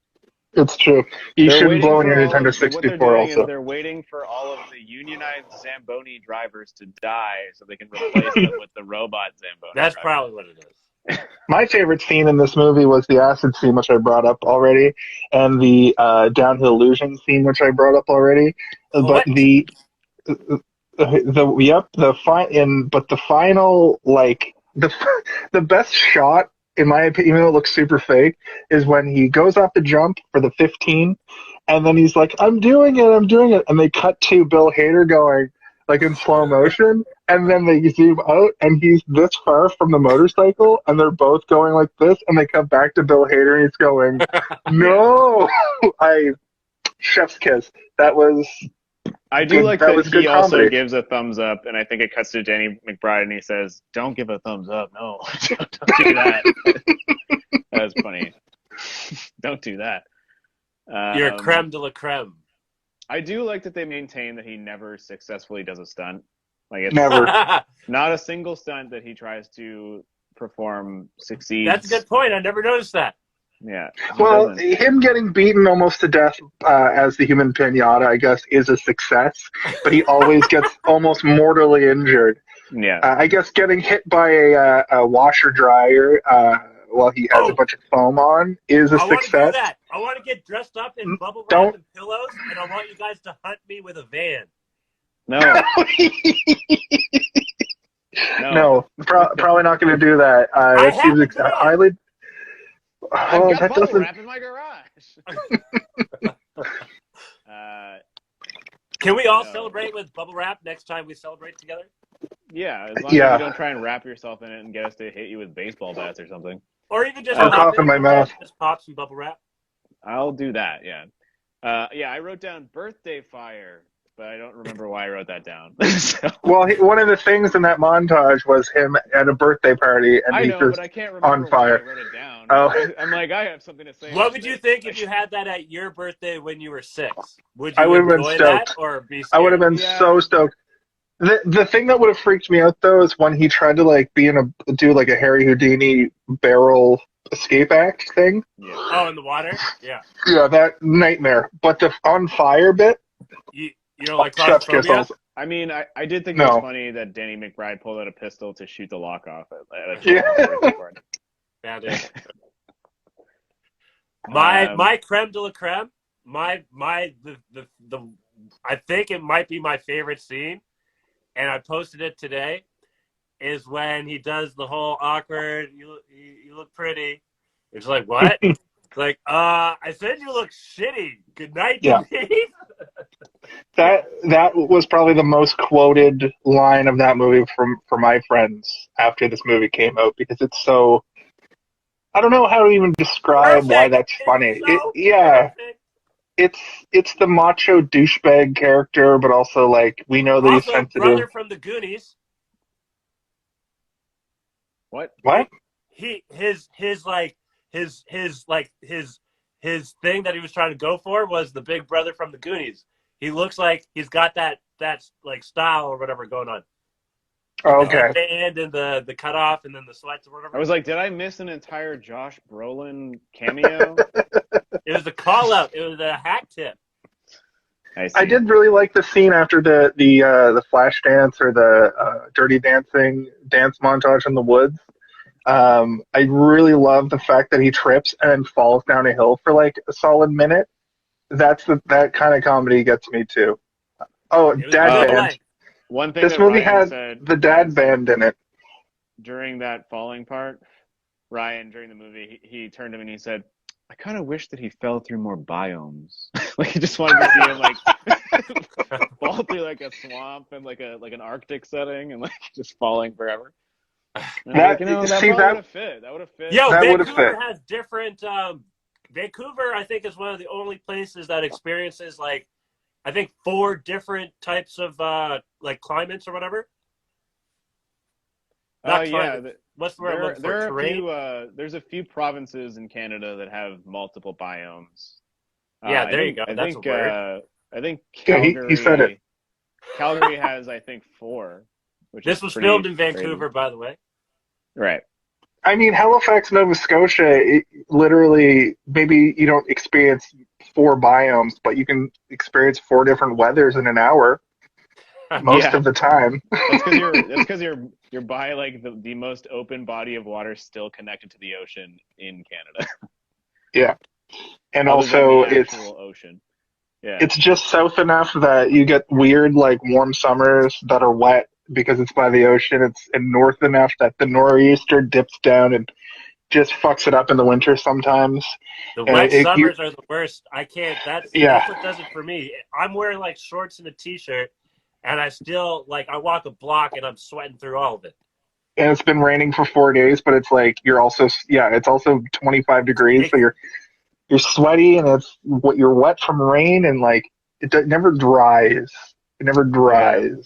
It's true. You shouldn't blow in your Nintendo 64 also. They're waiting for all of the unionized Zamboni drivers to die so they can replace them with the robot Zamboni. That's probably what it is. My favorite scene in this movie was the acid scene, which I brought up already, and the downhill illusion scene, which I brought up already. What? But the final, like, the best shot, in my opinion, even though it looks super fake, is when he goes off the jump for the 15, and then he's like, I'm doing it, and they cut to Bill Hader going, like, in slow motion, and then they zoom out, and he's this far from the motorcycle, and they're both going like this, and they cut back to Bill Hader, and he's going, no! Chef's kiss. That was... I do like that he also gives a thumbs up, and I think it cuts to Danny McBride, and he says, don't give a thumbs up. No, don't do that. That was funny. Don't do that. You're creme de la creme. I do like that they maintain that he never successfully does a stunt. Like, it's never. Not a single stunt that he tries to perform succeeds. That's a good point. I never noticed that. Yeah. Well, him getting beaten almost to death as the human pinata, I guess, is a success. But he always gets almost mortally injured. Yeah. I guess getting hit by a washer dryer while he has a bunch of foam on is a success. I want to do that. I want to get dressed up in bubble wrap and pillows, and I want you guys to hunt me with a van. No. No, probably not going to do that. That seems highly... I've got bubble wrap in my garage. Can we all celebrate with bubble wrap next time we celebrate together? Yeah, as long as you don't try and wrap yourself in it and get us to hit you with baseball bats or something. Or even just cough in my mouth. Just pop some bubble wrap. I'll do that, yeah. I wrote down birthday fire, but I don't remember why I wrote that down. So. Well, one of the things in that montage was him at a birthday party, and he's just but I can't remember on fire. Why I wrote it down. Oh. I'm like, I have something to say. What would you think if you had that at your birthday when you were 6? Would you I would have been enjoy stoked. that or be scared? I would have been so stoked. The thing that would have freaked me out though is when he tried to like do like a Harry Houdini barrel escape act thing. Yeah. Oh, in the water? Yeah. Yeah, that nightmare. But the on fire bit. You don't like claustrophobia? I mean, I did think it was funny that Danny McBride pulled out a pistol to shoot the lock off at a birthday party. My creme de la creme, I think it might be my favorite scene, and I posted it today, is when he does the whole awkward, you look pretty. It's like, what? It's like, I said you look shitty. Good night, Denise. That was probably the most quoted line of that movie from my friends after this movie came out, because it's so... I don't know how to even describe why that's funny. It's the macho douchebag character, but also like we know that he's sensitive. Brother from the Goonies. What? What? His thing that he was trying to go for was the big brother from the Goonies. He looks like he's got that like style or whatever going on. Oh, The okay. headband and the cutoff and then the sweats or whatever. I was like, did I miss an entire Josh Brolin cameo? It was a call out. It was a hack tip. I did really like the scene after the flash dance or the dirty dancing dance montage in the woods. I really love the fact that he trips and falls down a hill for like a solid minute. That kind of comedy gets me too. Oh, dad band. One thing this movie has the dad band in it. During that falling part, Ryan, during the movie, he turned to me and he said, I kind of wish that he fell through more biomes. Like he just wanted to see him like fall through like a swamp and like an Arctic setting and like just falling forever. That would have fit. That would have fit. Yo, Vancouver has different. Vancouver, I think, is one of the only places that experiences like, I think 4 different types of like climates or whatever. Yeah. What's the word? There's a few provinces in Canada that have multiple biomes. Yeah, there you go. That's a word. I think Calgary. He said it. Calgary has, I think, 4. This was filmed in Vancouver, by the way. Right. I mean, Halifax, Nova Scotia, literally, maybe you don't experience 4 biomes, but you can experience 4 different weathers in an hour most of the time. That's because you're by like the most open body of water still connected to the ocean in Canada. Yeah. And also it's ocean. Yeah. It's just south enough that you get weird like warm summers that are wet because it's by the ocean. It's north enough that the nor'easter dips down and just fucks it up in the winter sometimes. The wet summers are the worst. I can't. That's what does it for me. I'm wearing like shorts and a t-shirt, and I still like I walk a block and I'm sweating through all of it. And it's been raining for 4 days, but it's like it's also 25 degrees, so you're sweaty and you're wet from rain and like it never dries. It never dries. Yeah.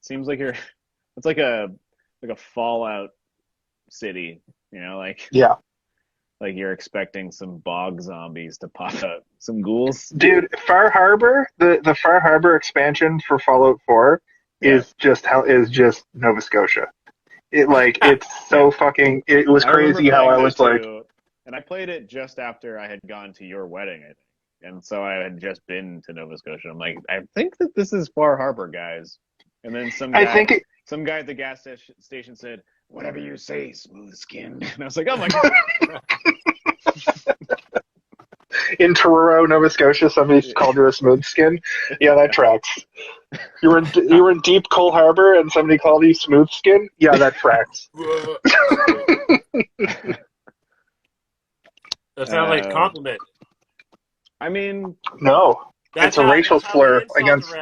Seems like it's like a Fallout city, you know, like like you're expecting some bog zombies to pop up, some ghouls. Dude, Far Harbor, the Far Harbor expansion for Fallout 4 is just Nova Scotia. It's so fucking. It was crazy how I was like. And I played it just after I had gone to your wedding, I think. And so I had just been to Nova Scotia. I'm like, I think that this is Far Harbor, guys. And then some guy at the gas station said, whatever you say, smooth skin. And I was like, oh my God. In Truro, Nova Scotia, somebody called you a smooth skin. Yeah, that tracks. You were in deep Coal Harbor and somebody called you smooth skin. Yeah, that tracks. That sounds like a compliment. I mean, no, it's a racial slur against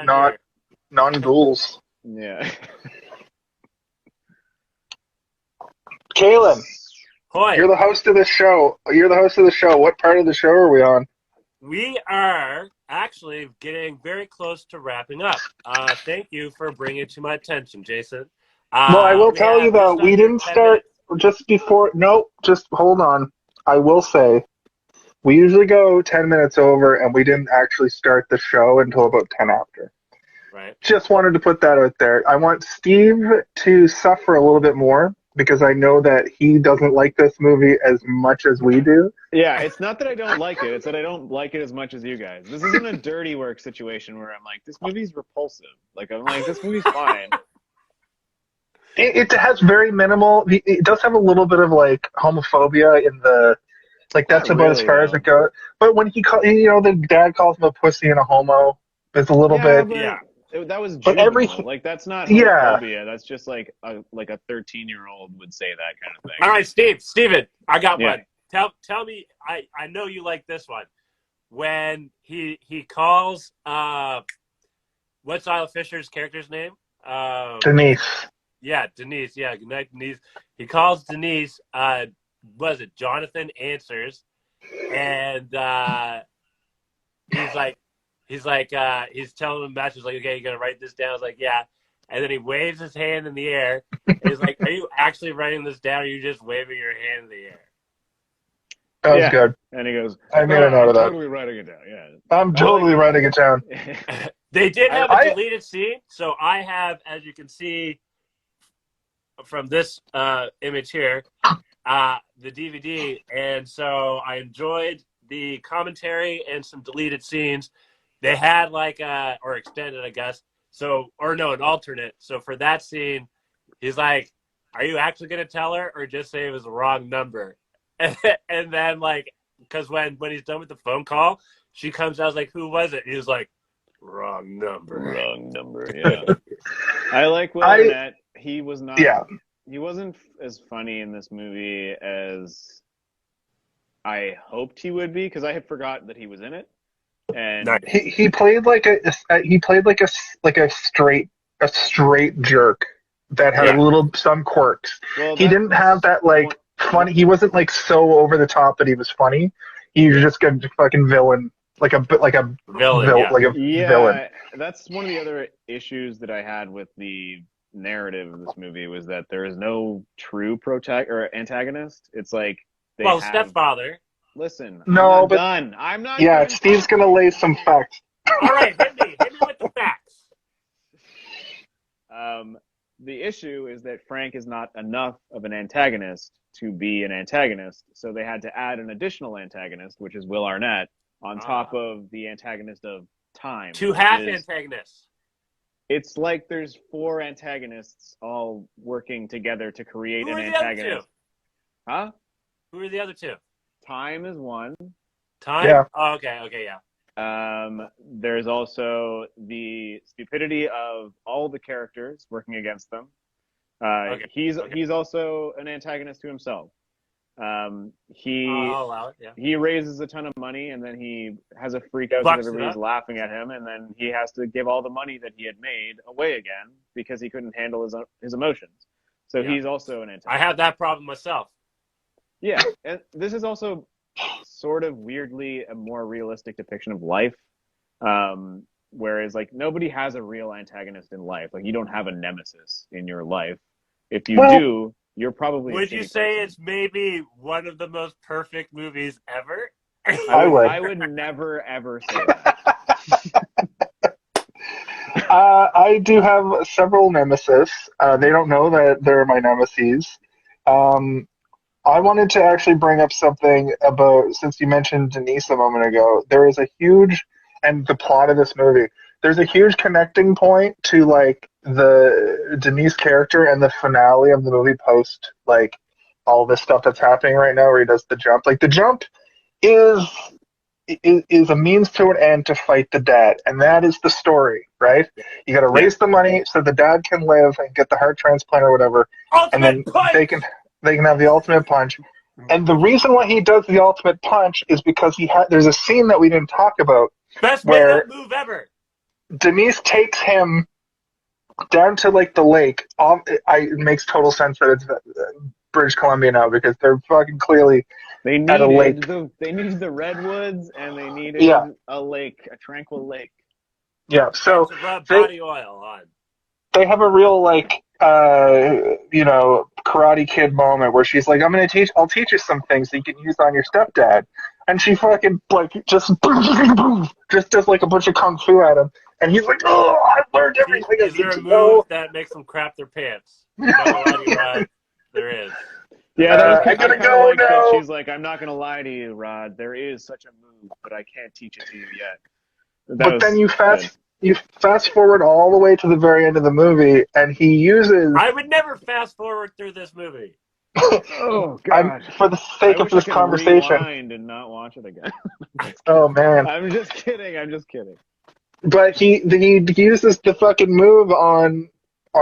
non-ghouls. Yeah. Caylen, Hoy. You're the host of the show. What part of the show are we on? We are actually getting very close to wrapping up. Thank you for bringing it to my attention, Jason. Well, I will tell you though, we didn't start just before. No, just hold on. I will say, we usually go 10 minutes over, and we didn't actually start the show until about 10 after. Right. Just wanted to put that out there. I want Steve to suffer a little bit more, because I know that he doesn't like this movie as much as we do. Yeah, it's not that I don't like it. It's that I don't like it as much as you guys. This isn't a dirty work situation where I'm like, this movie's repulsive. Like, I'm like, this movie's fine. It has very minimal. It does have a little bit of like homophobia in the, like that's about as far as it goes. But when the dad calls him a pussy and a homo, there's a little bit. Yeah, that was juvenile. Like that's not homophobia. That's just like a 13-year-old would say that kind of thing. All right, Steven, I got one. Tell me. I know you like this one. When he calls what's Isla Fisher's character's name? Denise. Yeah, Denise. Yeah, good night, Denise. He calls Denise. Was it Jonathan answers, and he's telling him matches like, okay, you gonna write this down? I was like, yeah. and then he waves his hand in the air. And he's like, "Are you actually writing this down, or are you just waving your hand in the air?" That was good. And he goes, I made a note of that. totally writing it down. Yeah. I'm totally writing it down. They did have a deleted scene, so I have, as you can see from this image here, the DVD, and so I enjoyed the commentary and some deleted scenes. They had or extended, I guess. So, or no, an alternate. So for that scene, he's like, "Are you actually going to tell her, or just say it was the wrong number?" And then, because when he's done with the phone call, she comes out like, "Who was it?" And he's like, "Wrong number." Wrong number. Yeah. I like Will Arnett. He was not. Yeah. He wasn't as funny in this movie as I hoped he would be, because I had forgotten that he was in it. And he played like a straight jerk that had some quirks. Well, he didn't have that funny. He wasn't so over the top that he was funny. He was just a fucking villain, like a villain. Villain. That's one of the other issues that I had with the narrative of this movie, was that there is no true antagonist. It's like stepfather. Listen, I'm not done. Steve's gonna lay some facts. All right, hit me with the facts. The issue is that Frank is not enough of an antagonist to be an antagonist, so they had to add an additional antagonist, which is Will Arnett, on top of the antagonist of time. Two half antagonists. It's like there's 4 antagonists all working together to create an antagonist. Huh? Who are the other 2? Time is one. Time? Yeah. Oh, okay, yeah. There's also the stupidity of all the characters working against them. He's also an antagonist to himself. I'll allow it, yeah. He raises a ton of money, and then he has a freak out because everybody's laughing at him, and then he has to give all the money that he had made away again because he couldn't handle his emotions. So he's also an antagonist. I have that problem myself. Yeah, and this is also sort of weirdly a more realistic depiction of life, whereas nobody has a real antagonist in life. You don't have a nemesis in your life. If you do, you're probably. Would you say it's maybe one of the most perfect movies ever? I would never ever say that. I do have several nemesis. They don't know that they're my nemesis. I wanted to actually bring up something about, since you mentioned Denise a moment ago, there is a huge, and the plot of this movie, there's a huge connecting point to the Denise character and the finale of the movie post all this stuff that's happening right now where he does the jump. The jump is a means to an end to fight the dad, and that is the story, right? You got to raise the money so the dad can live and get the heart transplant or whatever, and then they can have the ultimate punch. And the reason why he does the ultimate punch is because there's a scene that we didn't talk about. Best makeup move ever. Denise takes him down to the lake. It makes total sense that it's British Columbia now, because they're fucking clearly at a lake. They needed the redwoods, and they needed a lake, a tranquil lake. Yeah, so to rub body oil on. They have a real Karate Kid moment where she's like, I'll teach you some things that you can use on your stepdad. And she fucking just does a bunch of kung fu at him. And he's like, "Oh, I've learned everything." Is there a move that makes them crap their pants? There is. Yeah, I gotta go now. That she's like, "I'm not gonna lie to you, Rod. There is such a move, but I can't teach it to you yet." But then you fast forward all the way to the very end of the movie, and he uses. I would never fast forward through this movie. Oh God! For the sake of this conversation, rewind and not watch it again. Oh man! I'm just kidding. But he uses the fucking move on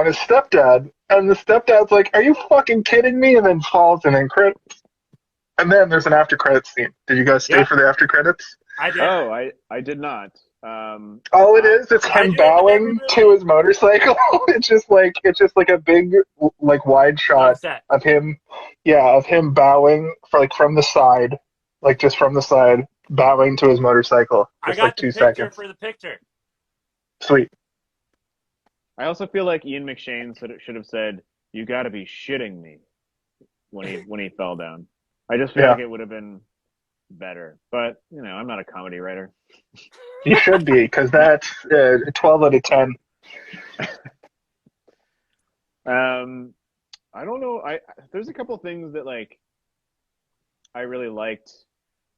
his stepdad, and the stepdad's like, "Are you fucking kidding me?" And then falls and then credits. And then there's an after credits scene. Did you guys stay for the after credits? I did. Oh, I did not. All it is, it's him bowing to his motorcycle. It's just like a big wide shot of him. Yeah, of him bowing from the side, just from the side, bowing to his motorcycle. Just I got 2 the picture seconds. for the picture. Sweet. I also feel like Ian McShane should have said, "You got to be shitting me," when he fell down. I just feel like it would have been better. But I'm not a comedy writer. You should be, because that's 12 out of 10. I don't know. There's a couple things that like I really liked.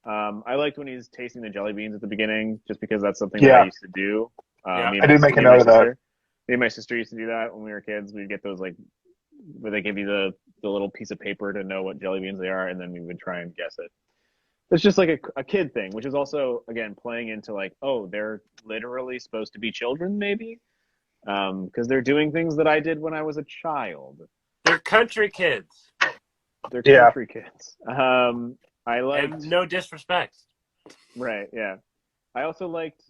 I liked when he's tasting the jelly beans at the beginning, just because that's something that I used to do. Yeah. Me I did make a note of that. Me and my sister used to do that when we were kids. We'd get those like where they give you the little piece of paper to know what jelly beans they are, and then we would try and guess it. It's just like a kid thing, which is also, again, playing into like, oh, they're literally supposed to be children, maybe, because they're doing things that I did when I was a child. They're country kids. They're country kids. I liked, and no disrespect. Right, yeah. I also liked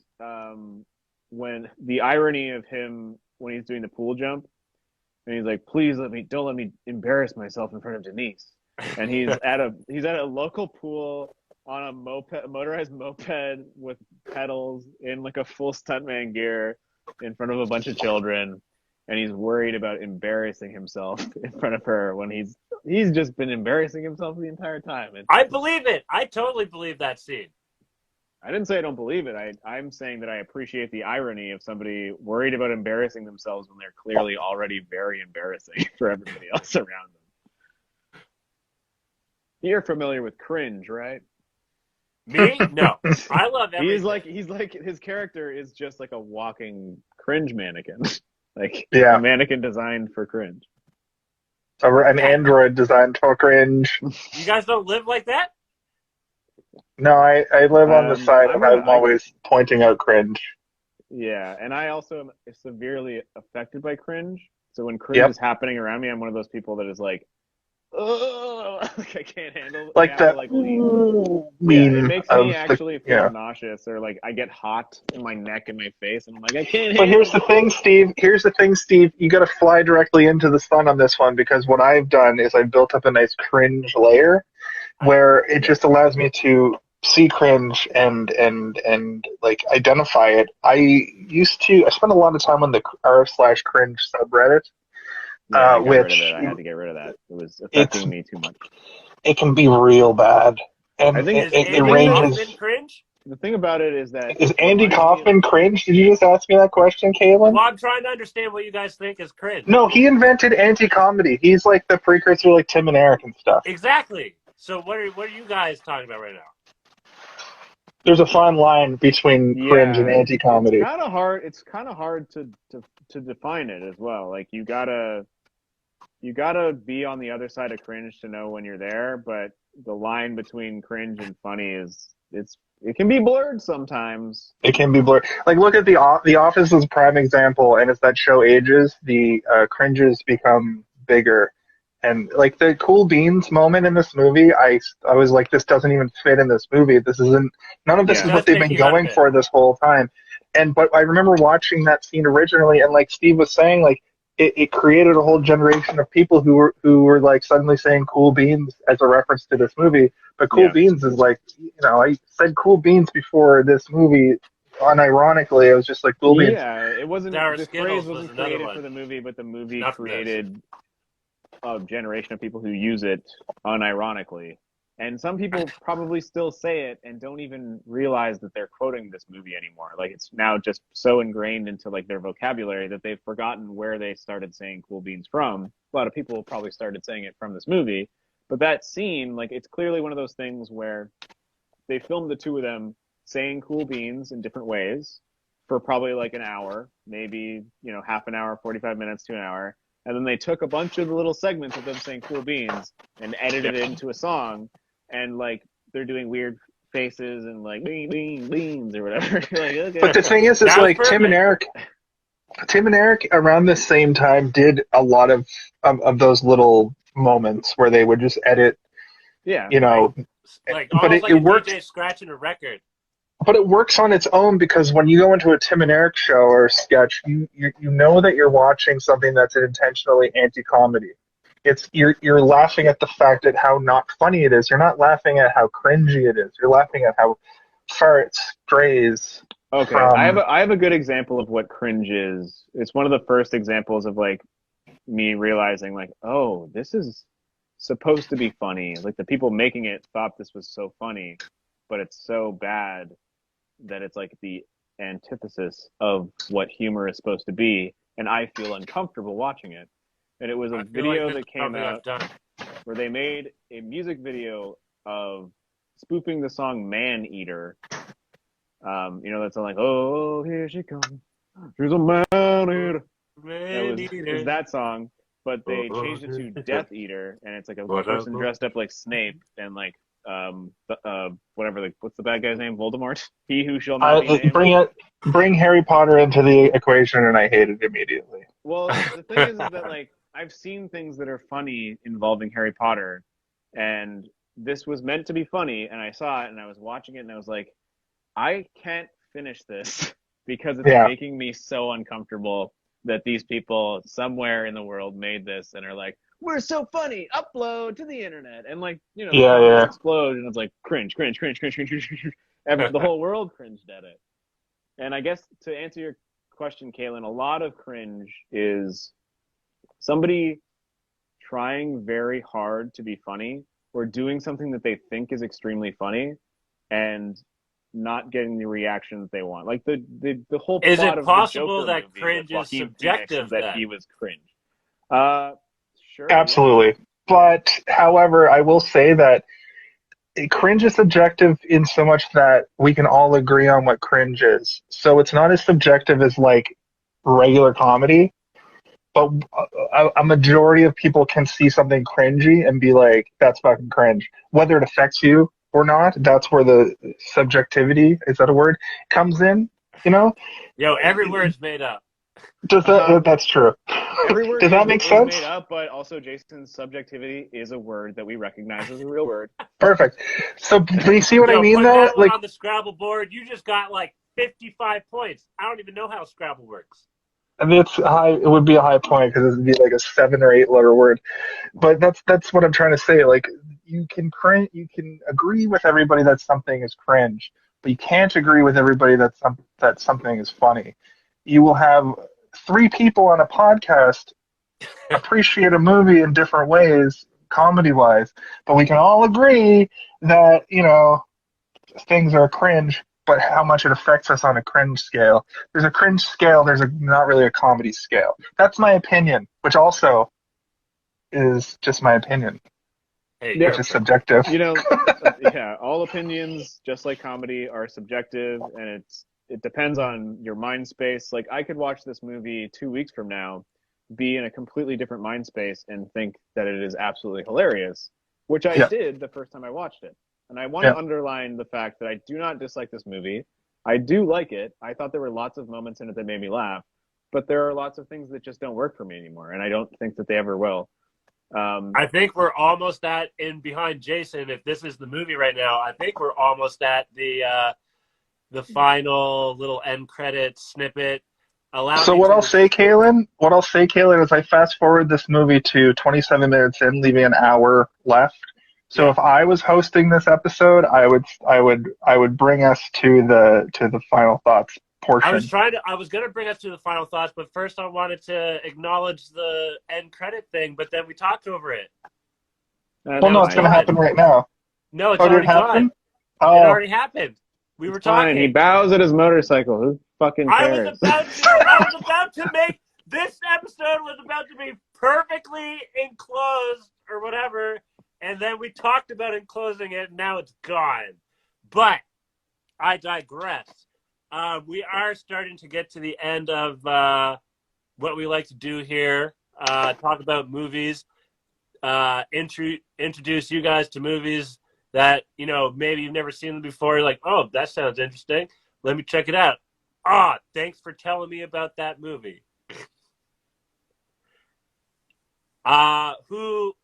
when the irony of him when he's doing the pool jump, and he's like, "Please don't let me embarrass myself in front of Denise." And he's at a local pool on a motorized moped with pedals in like a full stuntman gear in front of a bunch of children, and he's worried about embarrassing himself in front of her when he's just been embarrassing himself the entire time. I believe it. I totally believe that scene. I didn't say I don't believe it. I'm saying that I appreciate the irony of somebody worried about embarrassing themselves when they're clearly already very embarrassing for everybody else around them. You're familiar with cringe, right? Me? No. I love everything. He's like his character is just like a walking cringe mannequin. Like Yeah. a mannequin designed for cringe. An android designed for cringe. You guys don't live like that? No, I live on the side and I'm always pointing out cringe. Yeah, and I also am severely affected by cringe. So when cringe is happening around me, I'm one of those people that is like, oh, like I can't handle like that. Like, it makes me actually feel nauseous, or like I get hot in my neck and my face, and I'm like, I can't handle. But here's the thing, Steve. You got to fly directly into the sun on this one, because what I've done is I've built up a nice cringe layer, where it just allows me to see cringe and like identify it. I spent a lot of time on the r/cringe subreddit. I had to get rid of that. It was affecting me too much. It can be real bad. And I think it ranges. Cringe? The thing about it is that... Is Andy Kaufman cringe? Did you just ask me that question, Caylen? Well, I'm trying to understand what you guys think is cringe. No, he invented anti-comedy. He's like the precursor, like Tim and Eric and stuff. Exactly. So what are you guys talking about right now? There's a fine line between cringe and anti-comedy. It's kind of hard to define it as well. Like you gotta be on the other side of cringe to know when you're there, but the line between cringe and funny it can be blurred sometimes. It can be blurred. Like look at The Office is a prime example, and as that show ages, the cringes become bigger. And like the Cool Beans moment in this movie, I was like, this doesn't even fit in this movie. None of this is what they've been going for this whole time. But I remember watching that scene originally, and like Steve was saying, like it created a whole generation of people who were like suddenly saying Cool Beans as a reference to this movie. But Cool Beans is like, I said Cool Beans before this movie. Unironically, I was just like Cool Beans. Yeah, it wasn't. The phrase wasn't created for the movie, but the movie created a generation of people who use it unironically. And some people probably still say it and don't even realize that they're quoting this movie anymore. Like it's now just so ingrained into like their vocabulary that they've forgotten where they started saying Cool Beans from. A lot of people probably started saying it from this movie. But that scene, like it's clearly one of those things where they filmed the two of them saying Cool Beans in different ways for probably like an hour, maybe, half an hour, 45 minutes to an hour. And then they took a bunch of the little segments of them saying Cool Beans and edited it into a song. And like they're doing weird faces and like beans or whatever. Like, okay. But the thing is like Tim and Eric around the same time did a lot of those little moments where they would just edit. Yeah. But it worked. DJ scratching a record. But it works on its own, because when you go into a Tim and Eric show or sketch, you know that you're watching something that's intentionally anti-comedy. You're laughing at the fact at how not funny it is. You're not laughing at how cringy it is. You're laughing at how far it strays Okay, from I have a good example of what cringe is. It's one of the first examples of like me realizing like, oh, this is supposed to be funny. Like the people making it thought this was so funny, but it's so bad that it's like the antithesis of what humor is supposed to be, and I feel uncomfortable watching it. And it was a I feel like video this is that came something I've out done. where they made a music video of spoofing the song Man Eater. You know that song like, oh, here she comes. She's a man eater. Is that song, but they changed it to Death Eater, and it's like a person dressed up like Snape and like whatever, like what's the bad guy's name? Voldemort. He who shall not be named. bring Harry Potter into the equation, and I hate it immediately. Well, the thing is that like I've seen things that are funny involving Harry Potter, and this was meant to be funny, and I saw it, and I was watching it, and I was like, I can't finish this because it's Yeah. making me so uncomfortable that these people somewhere in the world made this and are like, we're so funny, upload to the internet. And like, you know, the Yeah, comments yeah. explode and it's like cringe, cringe, cringe, cringe, cringe, cringe, cringe. The whole world cringed at it. And I guess to answer your question, Caylen, a lot of cringe is somebody trying very hard to be funny or doing something that they think is extremely funny and not getting the reaction that they want. Like the whole Is plot it of possible the Joker that movie cringe with is Joaquin Phoenix subjective is that then? he was cringe. Sure. Absolutely. Yeah. But, however, I will say that cringe is subjective in so much that we can all agree on what cringe is. So it's not as subjective as like regular comedy, but a majority of people can see something cringy and be like, that's fucking cringe. Whether it affects you or not, that's where the subjectivity, is that a word, comes in, you know? Yo, every word's made up. That's true. Every word Does that make sense? made up, but also Jason's subjectivity is a word that we recognize as a real word. Perfect. So, do you see what I mean, put though? that one on the Scrabble board. You just got like 55 points. I don't even know how Scrabble works. I mean, it's high. It would be a high point because it would be like a 7 or 8 letter word. But that's what I'm trying to say. Like, you can agree with everybody that something is cringe, but you can't agree with everybody that something is funny. You will have 3 people on a podcast appreciate a movie in different ways, comedy wise, but we can all agree that things are cringe. But how much it affects us on a cringe scale. There's a cringe scale. There's not really a comedy scale. That's my opinion, which also is just my opinion, which is subjective. Yeah, all opinions, just like comedy, are subjective, and it depends on your mind space. Like I could watch this movie 2 weeks from now, be in a completely different mind space, and think that it is absolutely hilarious, which I did the first time I watched it. And I want to underline the fact that I do not dislike this movie. I do like it. I thought there were lots of moments in it that made me laugh, but there are lots of things that just don't work for me anymore, and I don't think that they ever will. I think we're almost at, in behind Jason, if this is the movie right now, I think we're almost at the final little end credit snippet. So what I'll say, Caylen, is I fast forward this movie to 27 minutes in, leaving an hour left. So if I was hosting this episode, I would bring us to the final thoughts portion. I was gonna bring us to the final thoughts, but first I wanted to acknowledge the end credit thing, but then we talked over it. Well, no, it's gonna happen right now. No, it's already gone. Oh. It already happened. We were talking. Fine. He bows at his motorcycle. Who fucking cares? I was about to make this episode was about to be perfectly enclosed or whatever. And then we talked about enclosing it, and now it's gone. But I digress. We are starting to get to the end of what we like to do here. Talk about movies. Introduce you guys to movies that, maybe you've never seen them before. You're like, oh, that sounds interesting. Let me check it out. Thanks for telling me about that movie.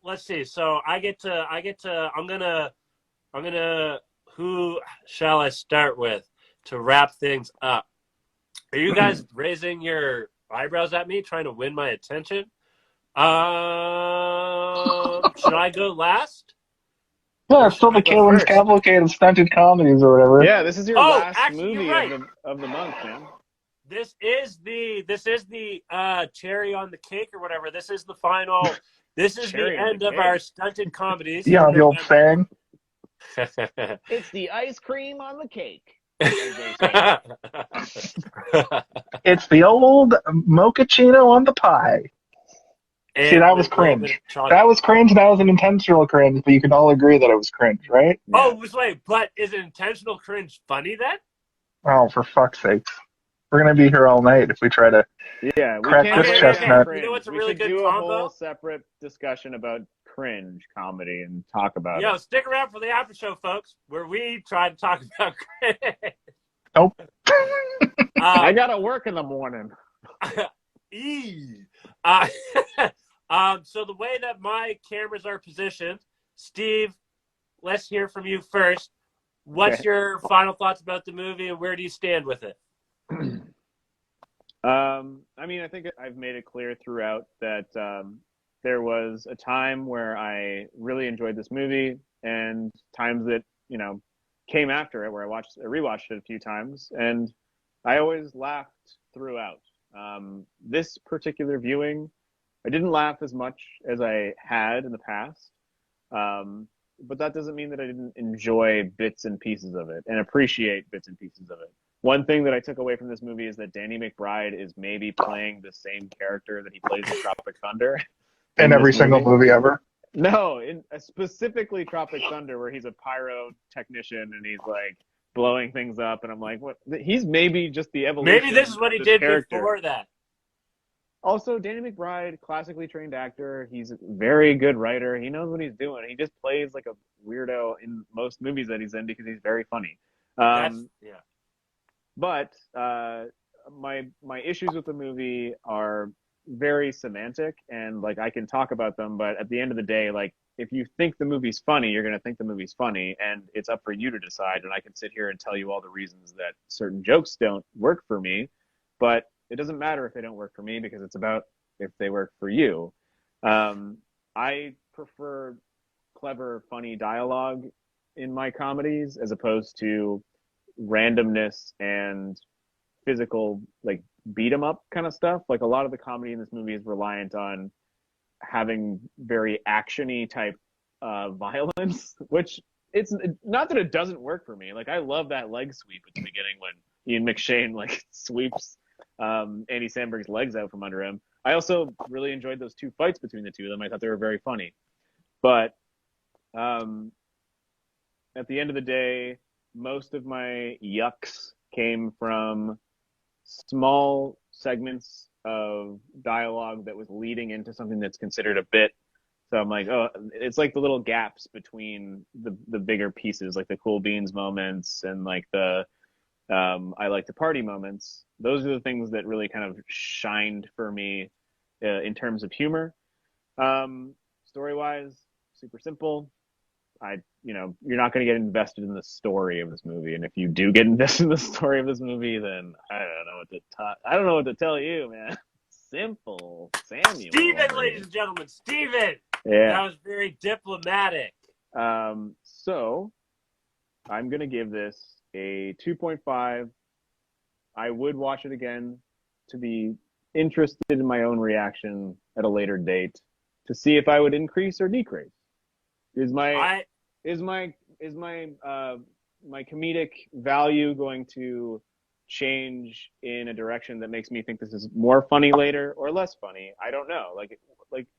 Let's see. So who shall I start with to wrap things up? Are you guys raising your eyebrows at me, trying to win my attention? Should I go last? Yeah, it's still the Caylen's first. Cavalcade of Stunted Comedies or whatever. Yeah, this is your last actually, movie you're right. of the month, man. This is the cherry on the cake or whatever. This is the final. This is Cherry the on end the of cake. our Stunted Comedies. Yeah, the old saying. It's the ice cream on the cake. It's the old mochaccino on the pie. See, that was cringe. That was cringe. That was an intentional cringe, but you can all agree that it was cringe, right? Yeah. Oh, wait, but is intentional cringe funny then? Oh, for fuck's sake. We're going to be here all night if we try to crack this chestnut. You know what's a really good do combo? A whole separate discussion about cringe comedy and talk about it. Stick around for the after show, folks, where we try to talk about cringe. Nope. I got to work in the morning. So the way that my cameras are positioned, Steve, let's hear from you first. What's your final thoughts about the movie, and where do you stand with it? I mean, I think I've made it clear throughout that there was a time where I really enjoyed this movie, and times that came after it where I rewatched it a few times, and I always laughed throughout. This particular viewing, I didn't laugh as much as I had in the past, but that doesn't mean that I didn't enjoy bits and pieces of it and appreciate bits and pieces of it. One thing that I took away from this movie is that Danny McBride is maybe playing the same character that he plays in Tropic Thunder. In every single movie ever? No, specifically Tropic Thunder, where he's a pyrotechnician and he's like blowing things up, and I'm like, what? He's maybe just the evolution. Maybe this is what he did before that. Also, Danny McBride, classically trained actor. He's a very good writer. He knows what he's doing. He just plays like a weirdo in most movies that he's in because he's very funny. But my issues with the movie are very semantic, and like I can talk about them, but at the end of the day, like if you think the movie's funny, you're going to think the movie's funny, and it's up for you to decide. And I can sit here and tell you all the reasons that certain jokes don't work for me, but it doesn't matter if they don't work for me because it's about if they work for you. I prefer clever, funny dialogue in my comedies as opposed to randomness and physical, like, beat 'em up kind of stuff. Like, a lot of the comedy in this movie is reliant on having very actiony type violence, which it's not that it doesn't work for me. Like, I love that leg sweep at the beginning when Ian McShane like sweeps Andy Samberg's legs out from under him. I also really enjoyed those two fights between the two of them. I thought they were very funny. But at the end of the day, most of my yucks came from small segments of dialogue that was leading into something that's considered a bit. So I'm like, oh, it's like the little gaps between the bigger pieces, like the cool beans moments and like the I like to party moments. Those are the things that really kind of shined for me in terms of humor. Story-wise, super simple. You're not going to get invested in the story of this movie, and if you do get invested in the story of this movie, then I don't know what to tell you, man. Simple, Samuel. Steven, ladies and gentlemen, Steven. Yeah, that was very diplomatic. So I'm going to give this a 2.5. I would watch it again to be interested in my own reaction at a later date to see if I would increase or decrease. Is my comedic value going to change in a direction that makes me think this is more funny later or less funny? I don't know. Like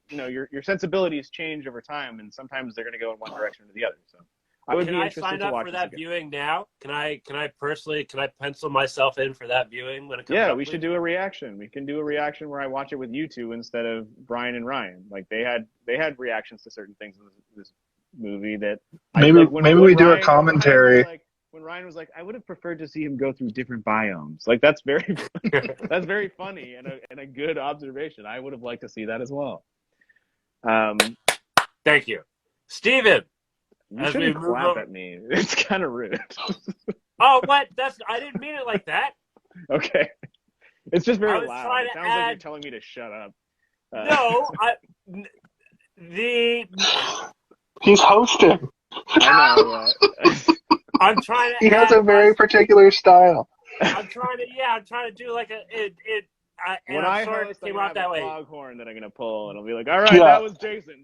your sensibilities change over time, and sometimes they're going to go in one direction or the other. So I would be interested to watch this again. Can I sign up for that viewing now? Can I pencil myself in for that viewing when it comes? Yeah, we should do a reaction. We can do a reaction where I watch it with you two instead of Brian and Ryan. Like they had reactions to certain things in this movie that maybe we do a commentary. When Ryan was like, I would have preferred to see him go through different biomes. Like that's very that's very funny and a good observation. I would have liked to see that as well. Thank you, Steven. You shouldn't clap at me. It's kind of rude. Oh, what? I didn't mean it like that. Okay. It's just very loud. It sounds like you're telling me to shut up. No, He's hosting. I know. I'm trying to. He has a very particular style. I'm trying to do like and When I'm I sorry host, it I'm came gonna out have that a way. foghorn that I'm gonna pull, and I'll be like, "All right, Yeah. that was Jason."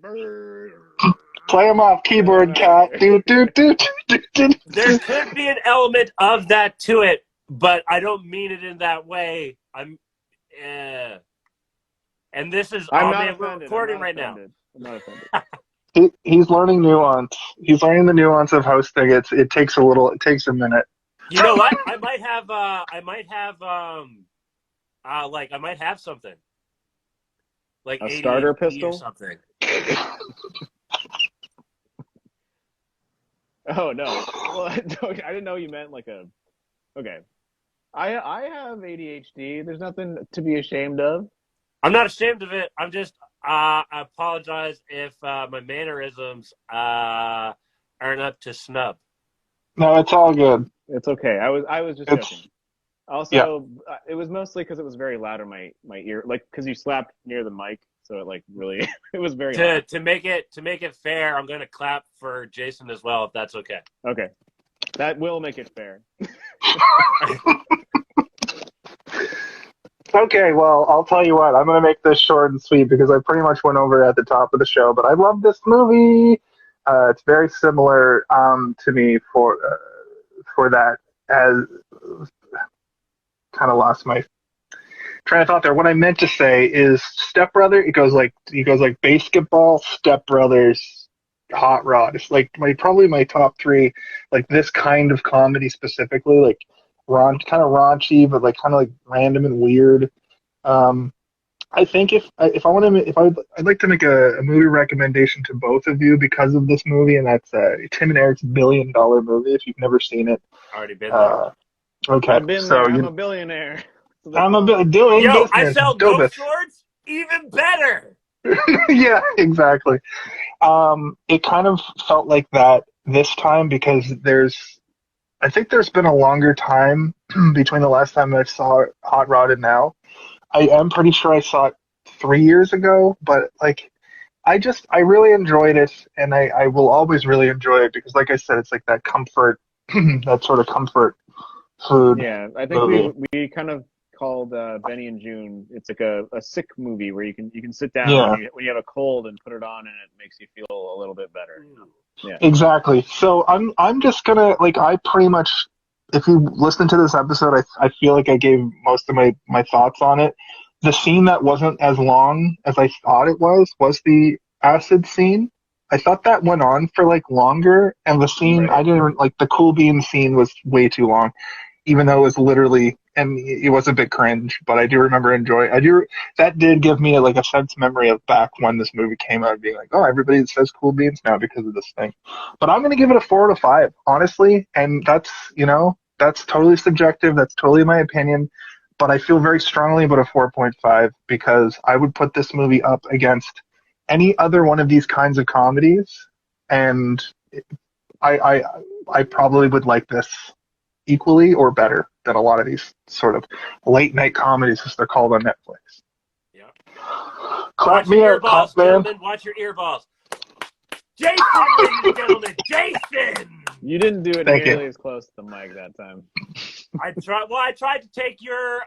Play him off, keyboard cat. Do, do, do, do, do, do. There could be an element of that to it, but I don't mean it in that way. And this is I'm oh not man, we're offended. recording I'm not right now. offended. I'm not offended. He's learning nuance. He's learning the nuance of hosting. It takes a minute. You know what? I might have something. Like A ADHD starter or pistol? something. Oh no. Well, I didn't know you meant like a. Okay. I have ADHD. There's nothing to be ashamed of. I'm not ashamed of it. I'm just I apologize if my mannerisms aren't up to snub. No, it's all good. It's okay. I was just joking. Also, it was mostly because it was very loud in my ear, like because you slapped near the mic, so it like really it was very loud. To make it fair, I'm going to clap for Jason as well, if that's okay. Okay, that will make it fair. Okay, well, I'll tell you what. I'm going to make this short and sweet because I pretty much went over at the top of the show. But I love this movie. It's very similar to me for that. As kind of lost my train of thought there. What I meant to say is Step Brother. He goes like basketball, Step Brothers, Hot Rod. It's like probably my top three. Like this kind of comedy specifically, like kind of raunchy, but like kind of like random and weird. I think if I want to I'd like to make a movie recommendation to both of you because of this movie, and that's Tim and Eric's $1 billion movie. If you've never seen it, Already been there. Okay, I've been there. I'm a billionaire. So I'm doing Yo, business. I sell no shorts. Even better. Yeah, exactly. It kind of felt like that this time because I think there's been a longer time between the last time I saw Hot Rod and now. I am pretty sure I saw it 3 years ago, but like I really enjoyed it, and I will always really enjoy it because, like I said, it's like that comfort, that sort of comfort food. Yeah, I think movie. we kind of called Benny and June. It's like a sick movie where you can sit down Yeah. when you have a cold and put it on, and it makes you feel a little bit better. Yeah, Exactly. So I'm just gonna I pretty much, if you listen to this episode, I feel like I gave most of my thoughts on it. The scene that wasn't as long as I thought it was the acid scene. I thought that went on for longer, and the scene Right. I didn't like the cool bean scene was way too long, even though it was literally, and it was a bit cringe, but I do remember that did give me a sense memory of back when this movie came out, being like, oh, everybody says cool beans now because of this thing. But I'm gonna give it a 4 out of 5, honestly, and that's totally subjective. That's totally my opinion. But I feel very strongly about a 4.5 because I would put this movie up against any other one of these kinds of comedies, and I probably would like this equally or better than a lot of these sort of late night comedies as they're called on Netflix. Yeah. Clap Watch me your out, earballs, cop man. gentlemen. Watch your earballs. Jason, ladies and gentlemen, Jason. You didn't do it Thank nearly you. as close to the mic that time. I tried to take your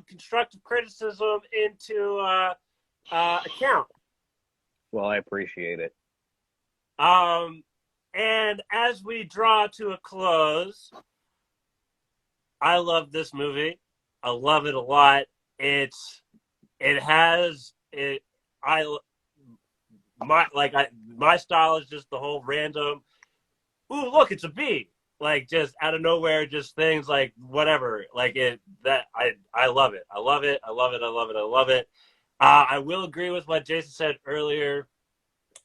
constructive criticism into account. Well, I appreciate it. And as we draw to a close, I love this movie. I love it a lot. My style is just the whole random. Ooh, look, it's a bee. Like just out of nowhere, just things like whatever. Like I love it. I love it. I love it. I love it. I love it. I will agree with what Jason said earlier,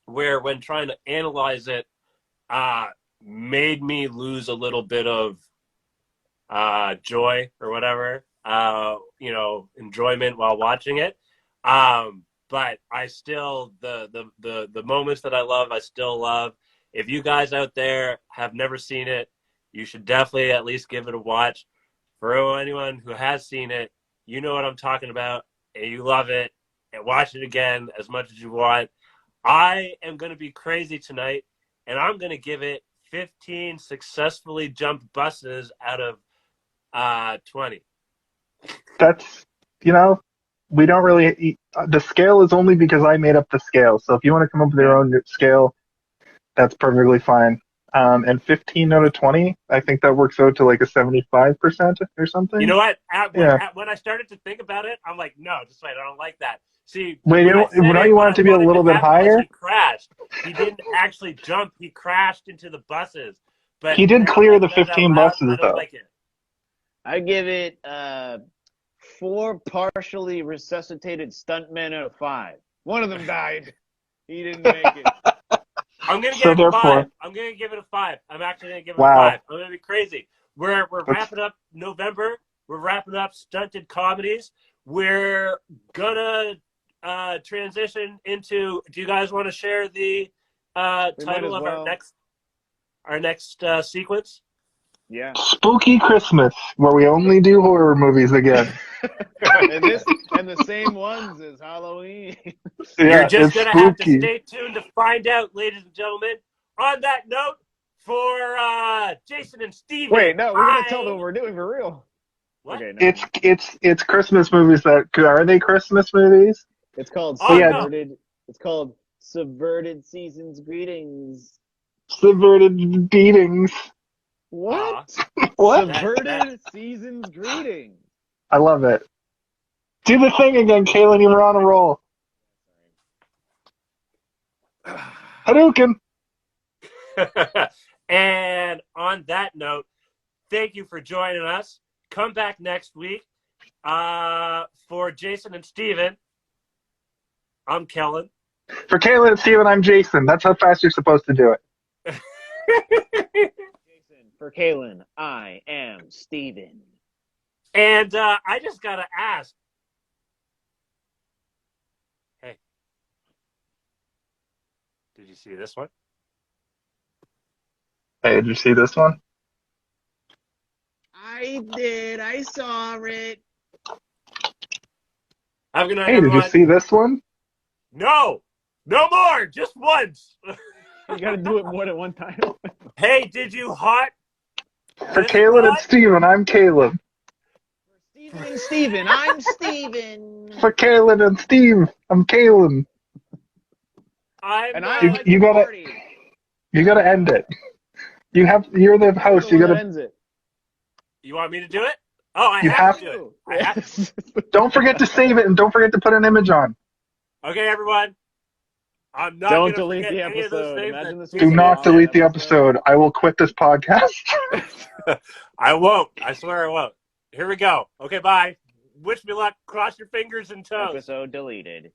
where when trying to analyze it, made me lose a little bit of joy or whatever, enjoyment while watching it. But I still the moments that I love, I still love. If you guys out there have never seen it, you should definitely at least give it a watch. For anyone who has seen it, you know what I'm talking about, and you love it, and watch it again as much as you want. I am going to be crazy tonight, and I'm going to give it 15 successfully jumped buses out of 20. That's, we don't really, the scale is only because I made up the scale. So if you want to come up with your own scale, that's perfectly fine. And 15 out of 20, I think that works out to like a 75% or something. You know what? When I started to think about it, I'm like, no, just wait, I don't like that. See, wait, don't you want it to be a little bit higher? He crashed. He didn't actually jump. He crashed into the buses. But he did clear the 15 buses, I don't like it. I give it 4 partially resuscitated stuntmen out of 5. One of them died. He didn't make it. I'm gonna give it a 5. I'm gonna give it a 5. I'm actually gonna give it a 5. I'm gonna be crazy. We're wrapping up November. We're wrapping up Stunted Comedies. We're gonna transition into. Do you guys want to share the title of our next sequence? Yeah. Spooky Christmas, where we only do horror movies again. and the same ones as Halloween. You're just going to have to stay tuned to find out, ladies and gentlemen. On that note, for Jason and Steven. Wait, no, we're going to tell them what we're doing for real. What? Okay, no. It's Christmas movies are they Christmas movies? It's called Subverted. No. It's called Subverted Season's Greetings. Subverted Beatings. What? What? Subverted Season's Greetings. I love it. Do the thing again, Caylen. You were on a roll. Hadouken. And on that note, thank you for joining us. Come back next week. For Jason and Steven, I'm Kellen. For Caylen and Steven, I'm Jason. That's how fast you're supposed to do it. For Caylen, I am Steven. And I just got to ask. Hey, did you see this one? Hey, did you see this one? I did. I saw it. Have a good night, Hey, everyone. did you see this one? No more. Just once. You got to do it more than one time. Hey, did you hot? For Caylen and Steven, I'm Caylen. For Steven, I'm Steven. For Caylen and Steve, I'm Caylen. You gotta end it. You're the host. You gotta. Ends it. You want me to do it? Oh, I have to do it. I have to. Don't forget to save it, and don't forget to put an image on. Okay, everyone. I'm not. Don't delete the episode. Do not delete the episode. I will quit this podcast. I won't. I swear I won't. Here we go. Okay, bye. Wish me luck. Cross your fingers and toes. Episode deleted.